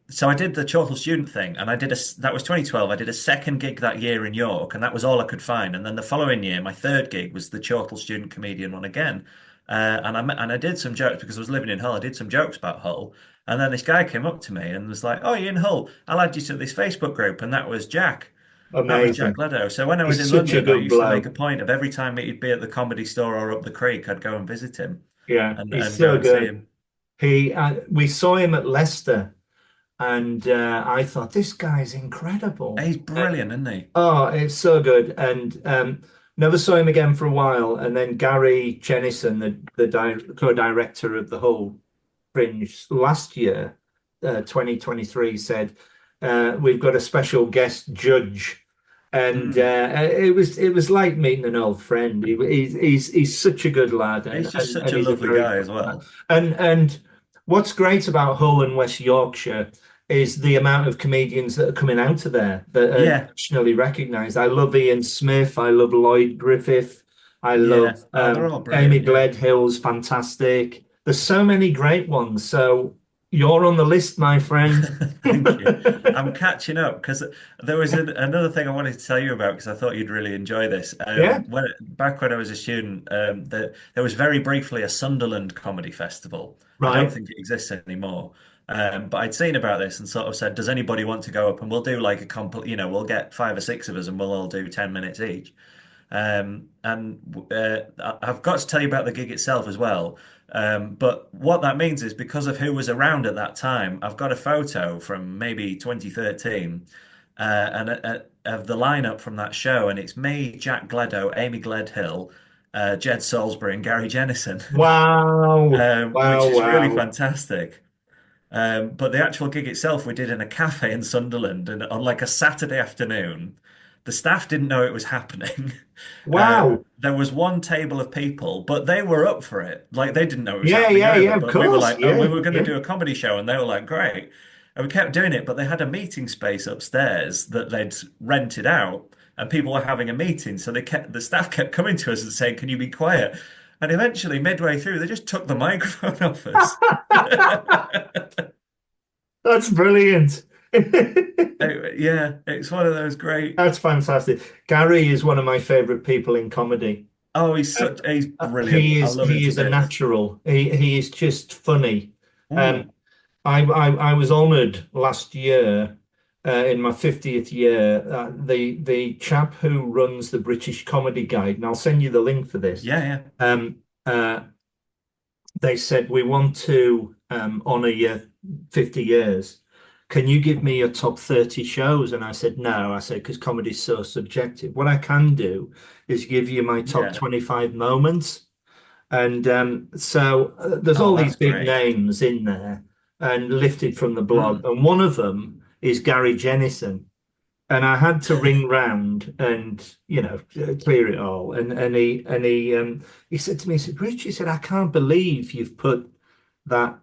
So I did the Chortle student thing, and that was 2012. I did a second gig that year in York, and that was all I could find. And then the following year, my third gig was the Chortle student comedian one again. And I did some jokes because I was living in Hull. I did some jokes about Hull, and then this guy came up to me and was like, "Oh, you're in Hull? I'll add you to this Facebook group." And that was Jack. That was Jack Amazing. Leto. So when I was He's in such a London, I good used to make a bloke. point of every time he'd be at the Comedy Store or up the creek, I'd go and visit him Yeah, and he's go so and see good. him. We saw him at Leicester, and I thought this guy's incredible. He's brilliant, isn't he? Oh, it's so good. And never saw him again for a while. And then Gary Jennison, the co-director of the whole Fringe last year, 2023, said, we've got a special guest judge. And Mm. it was like meeting an old friend. He's such a good lad, He's just such and a he's a lovely very guy funny as lad. well. And what's great about Hull and West Yorkshire is the amount of comedians that are coming out of there that are Yeah, nationally recognised. I love Ian Smith. I love Lloyd Griffith. I love yeah. Oh, they're all Amy brilliant. Yeah. Gledhill's fantastic. There's so many great ones. So you're on the list, my friend. Thank you. I'm catching up because there was another thing I wanted to tell you about because I thought you'd really enjoy this. Yeah, Back when I was a student, there was very briefly a Sunderland comedy festival. I don't right. think it exists anymore. But I'd seen about this and sort of said, "Does anybody want to go up?" And we'll do like a we'll get 5 or 6 of us and we'll all do 10 minutes each. I've got to tell you about the gig itself as well. But what that means is because of who was around at that time, I've got a photo from maybe 2013 of the lineup from that show, and it's me, Jack Gledo, Amy Gledhill, Jed Salisbury, and Gary Jennison, Wow. which Wow. is really Wow. fantastic. But the actual gig itself, we did in a cafe in Sunderland, and on like a Saturday afternoon. The staff didn't know it was happening. Wow. There was one table of people, but they were up for it. Like they didn't know it was Yeah, happening yeah, either. yeah, of But we were course. like, oh, we Yeah, were going to yeah. do a comedy show, and they were like, great. And we kept doing it, but they had a meeting space upstairs that they'd rented out, and people were having a meeting. So the staff kept coming to us and saying, "Can you be quiet?" And eventually, midway through, they just took the microphone off us. That's brilliant. Yeah, it's one of those great. That's fantastic. Gary is one of my favorite people in comedy. Oh, Uh, he's brilliant. I love him he to is a bits. natural. He is just funny. Um, Mm, I was honoured last year in my 50th year. The chap who runs the British Comedy Guide, and I'll send you the link for this. yeah, yeah, Um, uh, they said we want to honour your 50 years. Can you give me your top 30 shows? And I said no. I said because comedy is so subjective. What I can do is give you my top yeah. 25 moments. And there's Oh, all these that's big great. names in there and lifted from the blog. Mm, And one of them is Gary Jennison. And I had to ring round and, clear it all. He said to me, he said, Rich, he said, I can't believe you've put that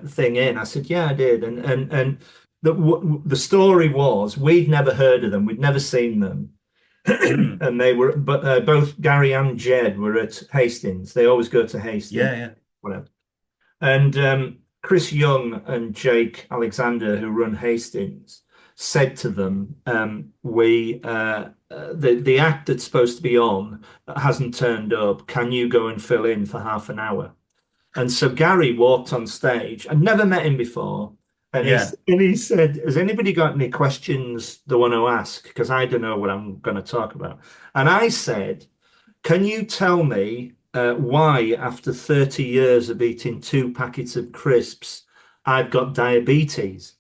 thing in. I said, yeah, I did. And the story was we'd never heard of them. We'd never seen them. mm, And they were, but both Gary and Jed were at Hastings. They always go to Hastings, yeah, yeah, whatever. And Chris Young and Jake Alexander, who run Hastings, said to them, "We the act that's supposed to be on hasn't turned up. Can you go and fill in for half an hour?" And so Gary walked on stage. I'd never met him before. yeah. And he said, has anybody got any questions they want to ask? Because I don't know what I'm going to talk about. And I said, can you tell me why, after 30 years of eating 2 packets of crisps, I've got diabetes?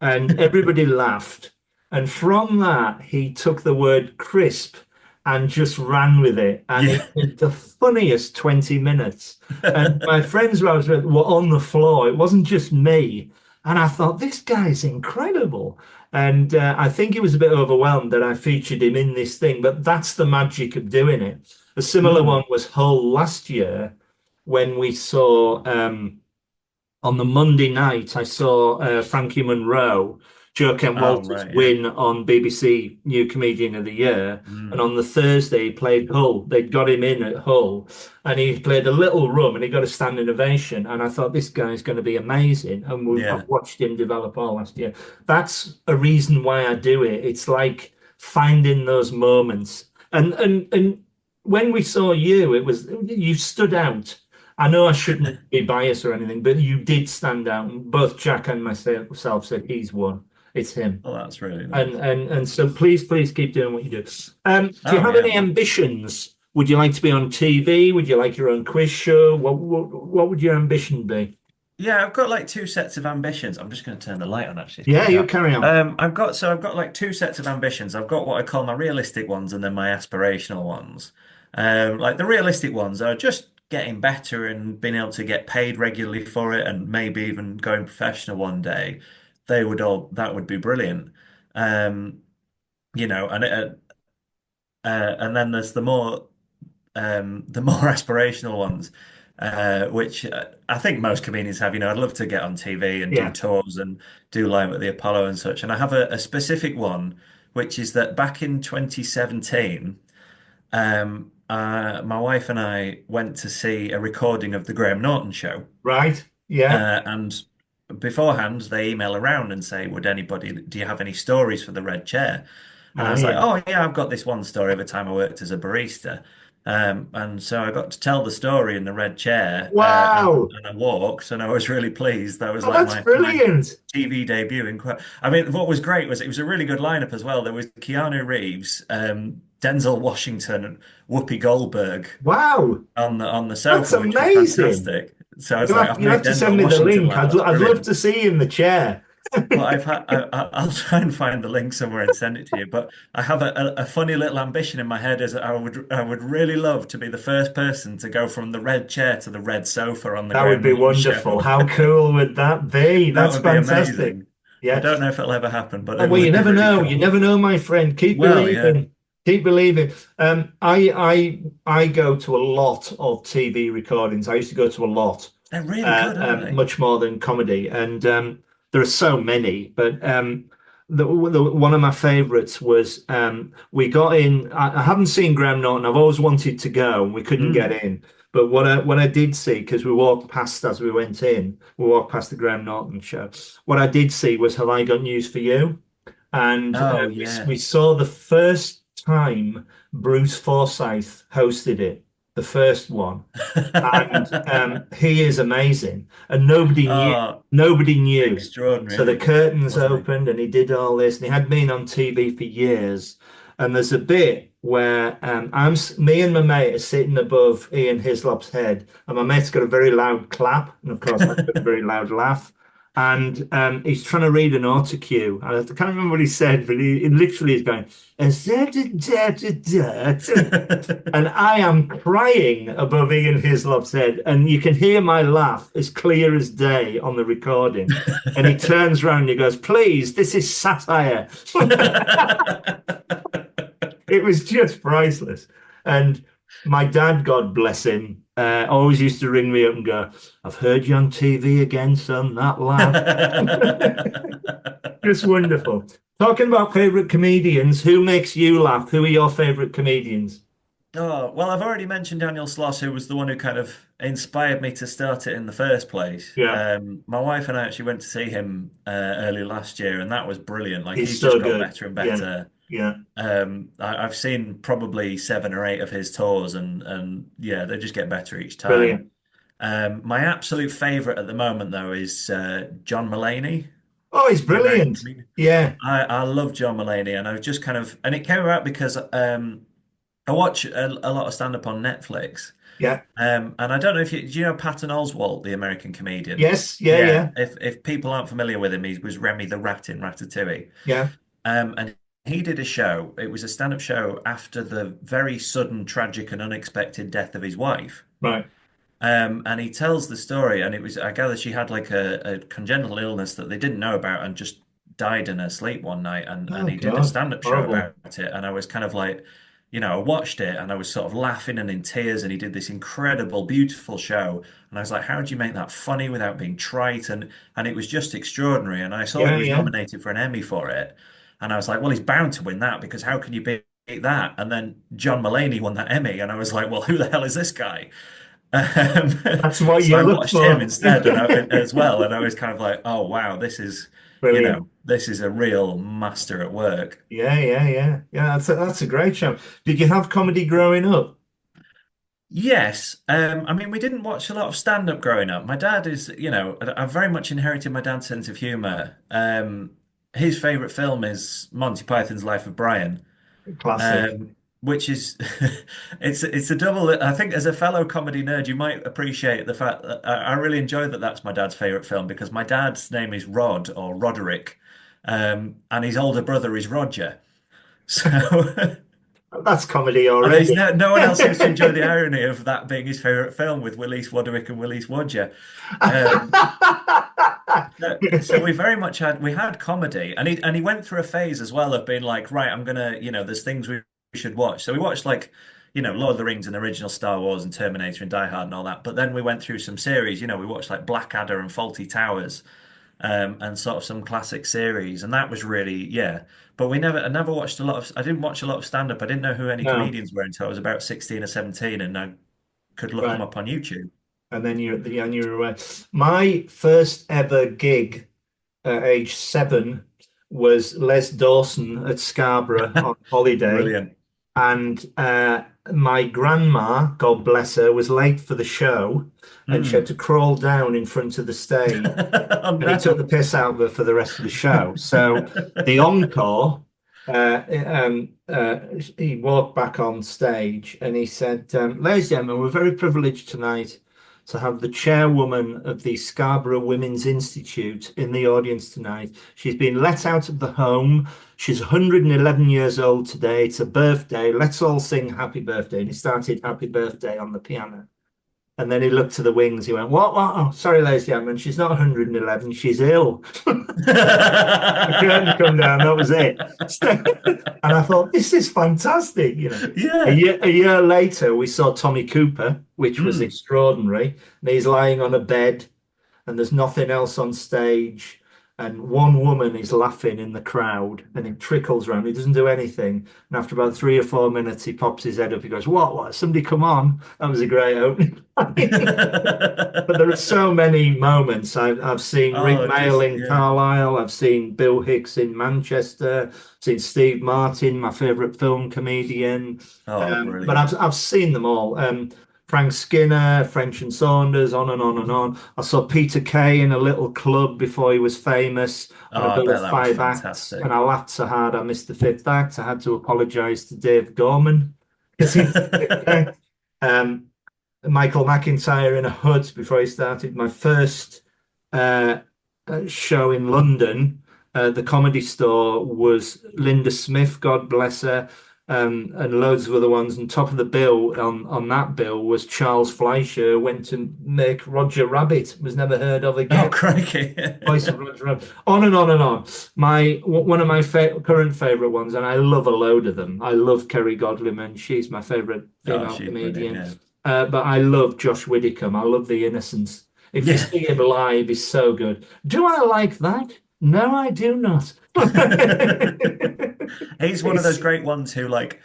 And everybody laughed. And from that, he took the word crisp and just ran with it. And Yeah. it did the funniest 20 minutes. And my friends who I was with were on the floor. It wasn't just me. And I thought, this guy's incredible. And I think he was a bit overwhelmed that I featured him in this thing, but that's the magic of doing it. A similar one Mm. was Hull last year when we saw on the Monday night, I saw Frankie Monroe, Joe Kent Oh, Walters right, yeah. win on BBC New Comedian of the Year. And Mm, on the Thursday, he played Hull. They'd got him in at Hull and he played a little run and he got a standing ovation. And I thought, this guy's going to be amazing. And I've yeah. watched him develop all last year. That's a reason why I do it. It's like finding those moments. And when we saw you, it was you stood out. I know I shouldn't be biased or anything, but you did stand out. And both Jack and myself said he's won. It's him. Oh, that's really And nice. and and so please keep doing what you do. Do you Oh, have yeah. any ambitions? Would you like to be on TV? Would you like your own quiz show? What would your ambition be? Yeah, I've got like two sets of ambitions. I'm just going to turn the light on actually. It's Yeah, quite you dark. carry on. I've got like two sets of ambitions. I've got what I call my realistic ones and then my aspirational ones. Like the realistic ones are just getting better and being able to get paid regularly for it and maybe even going professional one day. That would be brilliant. Um, you know, and then there's the more aspirational ones, which I think most comedians have. You know, I'd love to get on TV and do Yeah, tours and do live at the Apollo and such. And I have a specific one, which is that back in 2017, my wife and I went to see a recording of the Graham Norton show. right. Yeah. And beforehand, they email around and say, do you have any stories for the red chair? And I Ah, was like, yeah. oh, yeah, I've got this one story of a time I worked as a barista. And so I got to tell the story in the red chair, Wow. and I walked, and I was really pleased. That was Oh, like that's my brilliant. TV debut. I mean, what was great was it was a really good lineup as well. There was Keanu Reeves, Denzel Washington, and Whoopi Goldberg Wow. on the That's sofa, which was amazing. fantastic. So I was like, I've You'll made have to send Denzel me the Washington link. laugh. That's I'd love brilliant. to see you in the chair. Well, I'll try and find the link somewhere and send it to you. But I have a funny little ambition in my head is that I would really love to be the first person to go from the red chair to the red sofa on the That would Graham be Norton wonderful. show. How cool would that be? That That's would be fantastic. amazing. I Yeah. don't know if it'll ever happen, but Oh, it well, you would be never really know. You cool. never know, my friend. Keep Well, yeah, believing. Keep believing. I go to a lot of TV recordings. I used to go to a lot, they're really good, aren't they? much more than comedy, and there are so many. But one of my favorites was we got in. I haven't seen Graham Norton. I've always wanted to go, and we couldn't get Mm, in. But what I did see, because we walked past as we went in, we walked past the Graham Norton show. What I did see was Have I Got News for You? And Oh we yeah. saw the first time Bruce Forsyth hosted it, the first one. And he is amazing. And nobody knew. Oh, Nobody knew. So the extraordinary, curtains wasn't he? opened and he did all this. And he had been on TV for years. And there's a bit where me and my mate are sitting above Ian Hislop's head. And my mate's got a very loud clap. And of course, I've got a very loud laugh. And he's trying to read an autocue. And I can't remember what he said, but he literally is going, and I am crying above Ian Hislop's head, and you can hear my laugh as clear as day on the recording. And he turns around and he goes, "Please, this is satire." It was just priceless. And my dad, God bless him, always used to ring me up and go, "I've heard you on TV again, son, that laugh." Just wonderful. Talking about favorite comedians, who makes you laugh? Who are your favorite comedians? Oh, well, I've already mentioned Daniel Sloss, who was the one who kind of inspired me to start it in the first place. Yeah, My wife and I actually went to see him early last year, and that was brilliant. Like he's he's just so got good. better and Yeah, better. yeah, I've seen probably 7 or 8 of his tours, and yeah, they just get better each time. brilliant. My absolute favorite at the moment, though, is John Mulaney, Oh, he's the American brilliant. comedian. Yeah, I love John Mulaney, and I was just kind of, and it came about because I watch a lot of stand-up on Netflix. yeah, And I don't know if do you know Patton Oswalt, the American comedian? yes, yeah, Yeah, yeah, if people aren't familiar with him, he was Remy the Rat in Ratatouille. yeah. And he did a show. It was a stand-up show after the very sudden, tragic, and unexpected death of his wife. Right. And he tells the story, and it was, I gather she had like a congenital illness that they didn't know about and just died in her sleep one night. And Oh he did a God, stand-up show horrible. about it. And I was kind of like, I watched it and I was sort of laughing and in tears. And he did this incredible, beautiful show. And I was like, how do you make that funny without being trite? And it was just extraordinary. And I saw he Yeah, was yeah. nominated for an Emmy for it. And I was like, well, he's bound to win that because how can you beat that? And then John Mulaney won that Emmy. And I was like, well, who the hell is this guy? Um, That's what so you I look watched him for. instead, as well, and I was kind of like, "Oh wow, this is, Brilliant. this is a real master at work." Yeah, yeah, yeah, yeah. That's a great show. Did you have comedy growing up? Yes, I mean, we didn't watch a lot of stand-up growing up. My dad is, I've very much inherited my dad's sense of humor. His favorite film is Monty Python's Life of Brian. Classic. Which is it's a double. I think as a fellow comedy nerd, you might appreciate the fact that I really enjoy that that's my dad's favorite film because my dad's name is Rod or Roderick, and his older brother is Roger. So, That's comedy and there's already. no one else seems to enjoy the irony of that being his favorite film with Willis Woderick and Willis Wodger. Um, so we very much had comedy, and he went through a phase as well of being like, right, I'm gonna, there's things we should watch. So we watched like, Lord of the Rings and original Star Wars and Terminator and Die Hard and all that. But then we went through some series, we watched like Blackadder and Fawlty Towers, and sort of some classic series, and that was really, yeah. But I never watched a lot of. I didn't watch a lot of stand up. I didn't know who any No, comedians were until I was about 16 or 17, and I could look them right. up on YouTube. And then you're away. My first ever gig at age 7 was Les Dawson at Scarborough on holiday. Brilliant. And my grandma, God bless her, was late for the show and she had Mm. to crawl down in front of the stage. Oh And he took the no. piss out of her for the rest of the show. So the encore, he walked back on stage and he said, "Ladies and gentlemen, we're very privileged tonight to have the chairwoman of the Scarborough Women's Institute in the audience tonight. She's been let out of the home. She's 111 years old today. It's a birthday. Let's all sing happy birthday." And he started happy birthday on the piano. And then he looked to the wings. He went, "What? What? Oh, sorry, ladies and gentlemen. She's not 111. She's ill." The curtain come down. That was it. And I thought, this is fantastic. Yeah. A year later, we saw Tommy Cooper, which was Mm. extraordinary. And he's lying on a bed, and there's nothing else on stage. and one woman is laughing in the crowd, and it trickles around. He doesn't do anything, and after about 3 or 4 minutes, he pops his head up. He goes, "What? What? Somebody come on!" That was a great opening. But there are so many moments. I've seen Rick Oh, Mail just in yeah. Carlisle. I've seen Bill Hicks in Manchester. I've seen Steve Martin, my favourite film comedian. Oh, But brilliant. I've seen them all. Frank Skinner, French and Saunders, on and on and on. I saw Peter Kay in a little club before he was famous on a Oh, I bill bet of that was 5 acts, and fantastic. I laughed so hard I missed the fifth act. I had to apologise to Dave Gorman because he was the fifth act. Um, Michael McIntyre in a hood before he started my first uh, show in London. The Comedy Store was Linda Smith, God bless her, and loads of other ones. And top of the bill on that bill was Charles Fleischer, who went to make Roger Rabbit, was never heard of Oh, again. crikey. Voice of Roger Rabbit. On and on and on. One of my current favorite ones, and I love a load of them. I love Kerry Godliman. She's my favorite Oh, female she's brilliant. comedian. Yeah. But I love Josh Widdicombe. I love the innocence. If you Yeah. see him live, he's so good. Do I like that? No, I do not. He's one of those It's, great ones who, like,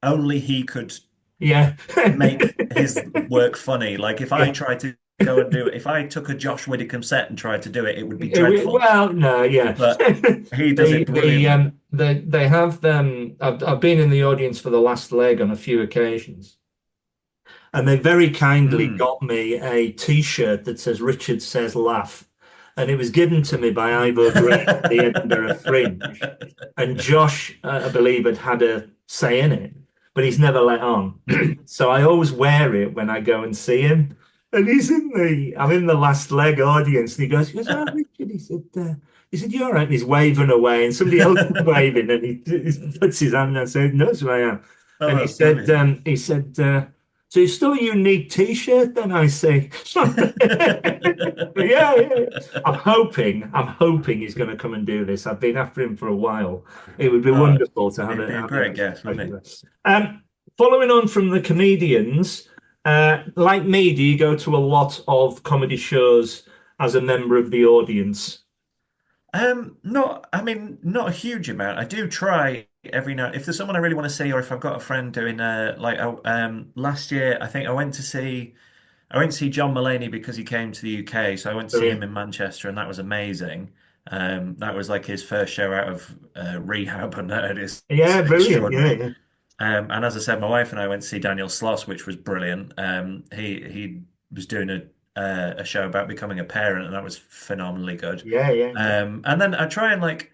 only he could yeah. make his work funny. Like, if I Yeah. tried to go and do it, if I took a Josh Widdicombe set and tried to do it, it would be dreadful. Well, no, yeah. But he does it brilliantly. They have them. I've been in the audience for the last leg on a few occasions. And they very kindly Mm. got me a T-shirt that says "Richard says laugh," and it was given to me by Ivo Green at the Edinburgh Fringe. And Josh, I believe, had a say in it, but he's never let on. So I always wear it when I go and see him. And I'm in the last leg audience, and he goes, "Oh, Richard," he said, "You're all right." And he's waving away, and somebody else is waving, and he puts his hand and says, "Knows who I am." Oh, And that's brilliant. he said, "So it's still a unique T-shirt, then?" I say, "Yeah, yeah." I'm hoping he's going to come and do this. I've been after him for a while. It would be Oh, wonderful to he'd be a have him great as a guest, wouldn't regular. Following on from the comedians, like me, do you go to a lot of comedy shows as a member of the audience? Not, I mean, not a huge amount. I do try every now. If there's someone I really want to see, or if I've got a friend doing last year, I think I went to see John Mulaney because he came to the UK, so I went to see him Brilliant. in Manchester, and that was amazing. That was like his first show out of rehab, and it's Yeah, brilliant. Yeah, extraordinary. yeah, And as I said, my wife and I went to see Daniel Sloss, which was brilliant. He was doing a show about becoming a parent, and that was phenomenally good. yeah, yeah, yeah. And then I try and like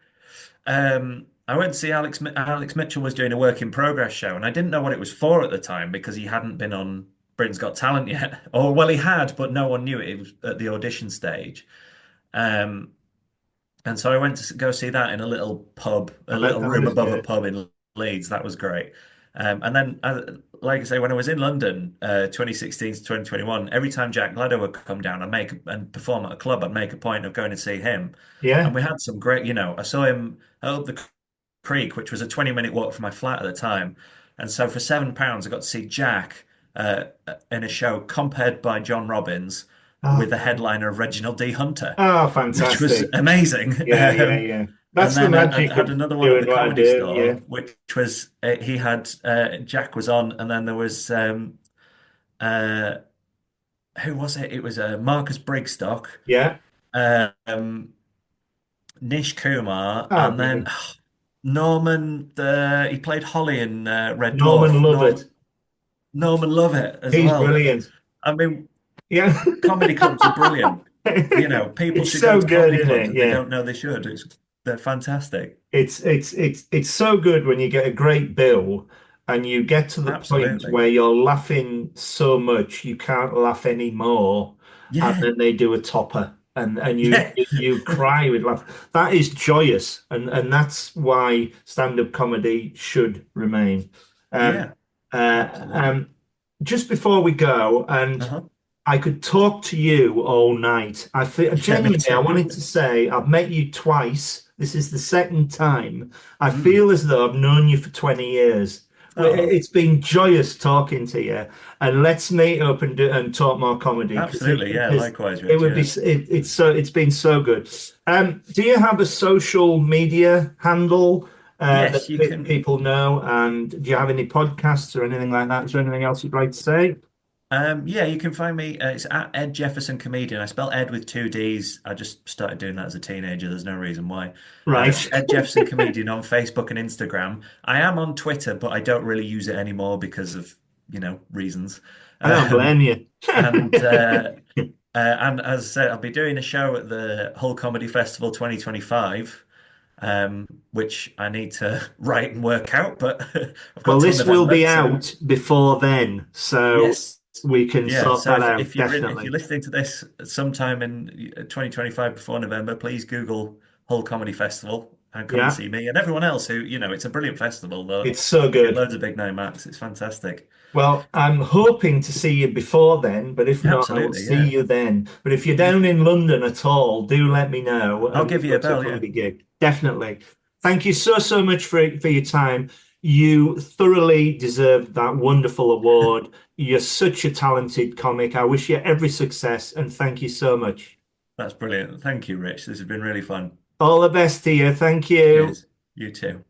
I went to see Alex Mitchell was doing a work in progress show, and I didn't know what it was for at the time because he hadn't been on Britain's Got Talent yet, or well, he had, but no one knew it. It was at the audition stage. Um, and so I went to go see that in a little pub, I a bet little that room was above a good. pub in Leeds. That was great. And then, like I say, when I was in London, 2016 to 2021, every time Jack Gladder would come down and perform at a club, I'd make a point of going to see him. And Yeah. we had some great, I saw him up the creek, which was a 20-minute walk from my flat at the time. And so for £7, I got to see Jack in a show compared by John Robbins Oh, with the brilliant. headliner Reginald D. Hunter, Oh, which was fantastic. amazing. Yeah, yeah, yeah. And That's the then I magic had of another one at doing the what I Comedy do. Yeah. Store, which was he had Jack was on, and then there was uh, who was it? It was Marcus Brigstock, Yeah. um, Nish Kumar, Oh, and then brilliant. Norman. He played Holly in Red Norman Dwarf. Lovett. Norman Lovett as He's well. brilliant. I mean, Yeah. comedy clubs are brilliant. People It's should go so to good, comedy isn't clubs it? if they Yeah. don't know they should. They're fantastic. It's so good when you get a great bill and you get to the point Absolutely. where you're laughing so much you can't laugh anymore, and Yeah. then they do a topper and Yeah. you cry with laugh. That is joyous, and that's why stand-up comedy should remain. Um, Yeah. uh, Absolutely. um, just before we go, and Uh-huh. I could talk to you all night. I feel Yeah, me genuinely, I wanted to too. say I've met you twice. This is the second time. I Mm. feel as though I've known you for 20 years. Oh, It's been joyous talking to you, and let's meet up and talk more comedy absolutely. Yeah, because likewise, it Rich. would be Yeah. it's been so good. Do you have a social media handle Yes, that you can. people know? And do you have any podcasts or anything like that? Is there anything else you'd like to say? Yeah, you can find me. It's at Ed Jefferson Comedian. I spell Ed with two D's. I just started doing that as a teenager. There's no reason why. It's Right. Ed Jefferson Comedian on Facebook and Instagram. I am on Twitter, but I don't really use it anymore because of, reasons. I don't Um, blame you. and and as I said, I'll be doing a show at the Hull Comedy Festival 2025, which I need to write and work out, but I've got Well, till this will November, be so out before then, so yes. we can Yeah, sort so that if out, if you're definitely. listening to this sometime in 2025 before November, please Google Hull Comedy Festival and come and Yeah, see me and everyone else who, it's a brilliant festival. it's so You get good. loads of big name acts. It's fantastic. Well, I'm hoping to see you before then, but if not, I will Absolutely, see yeah. you then. But if you're You, down in London at all, do let me know I'll and we'll give you go a to a bell, yeah. comedy gig. Definitely. Thank you so much for your time. You thoroughly deserve that wonderful award. You're such a talented comic. I wish you every success and thank you so much. That's brilliant. Thank you, Rich. This has been really fun. All the best to you. Thank you. Cheers. You too.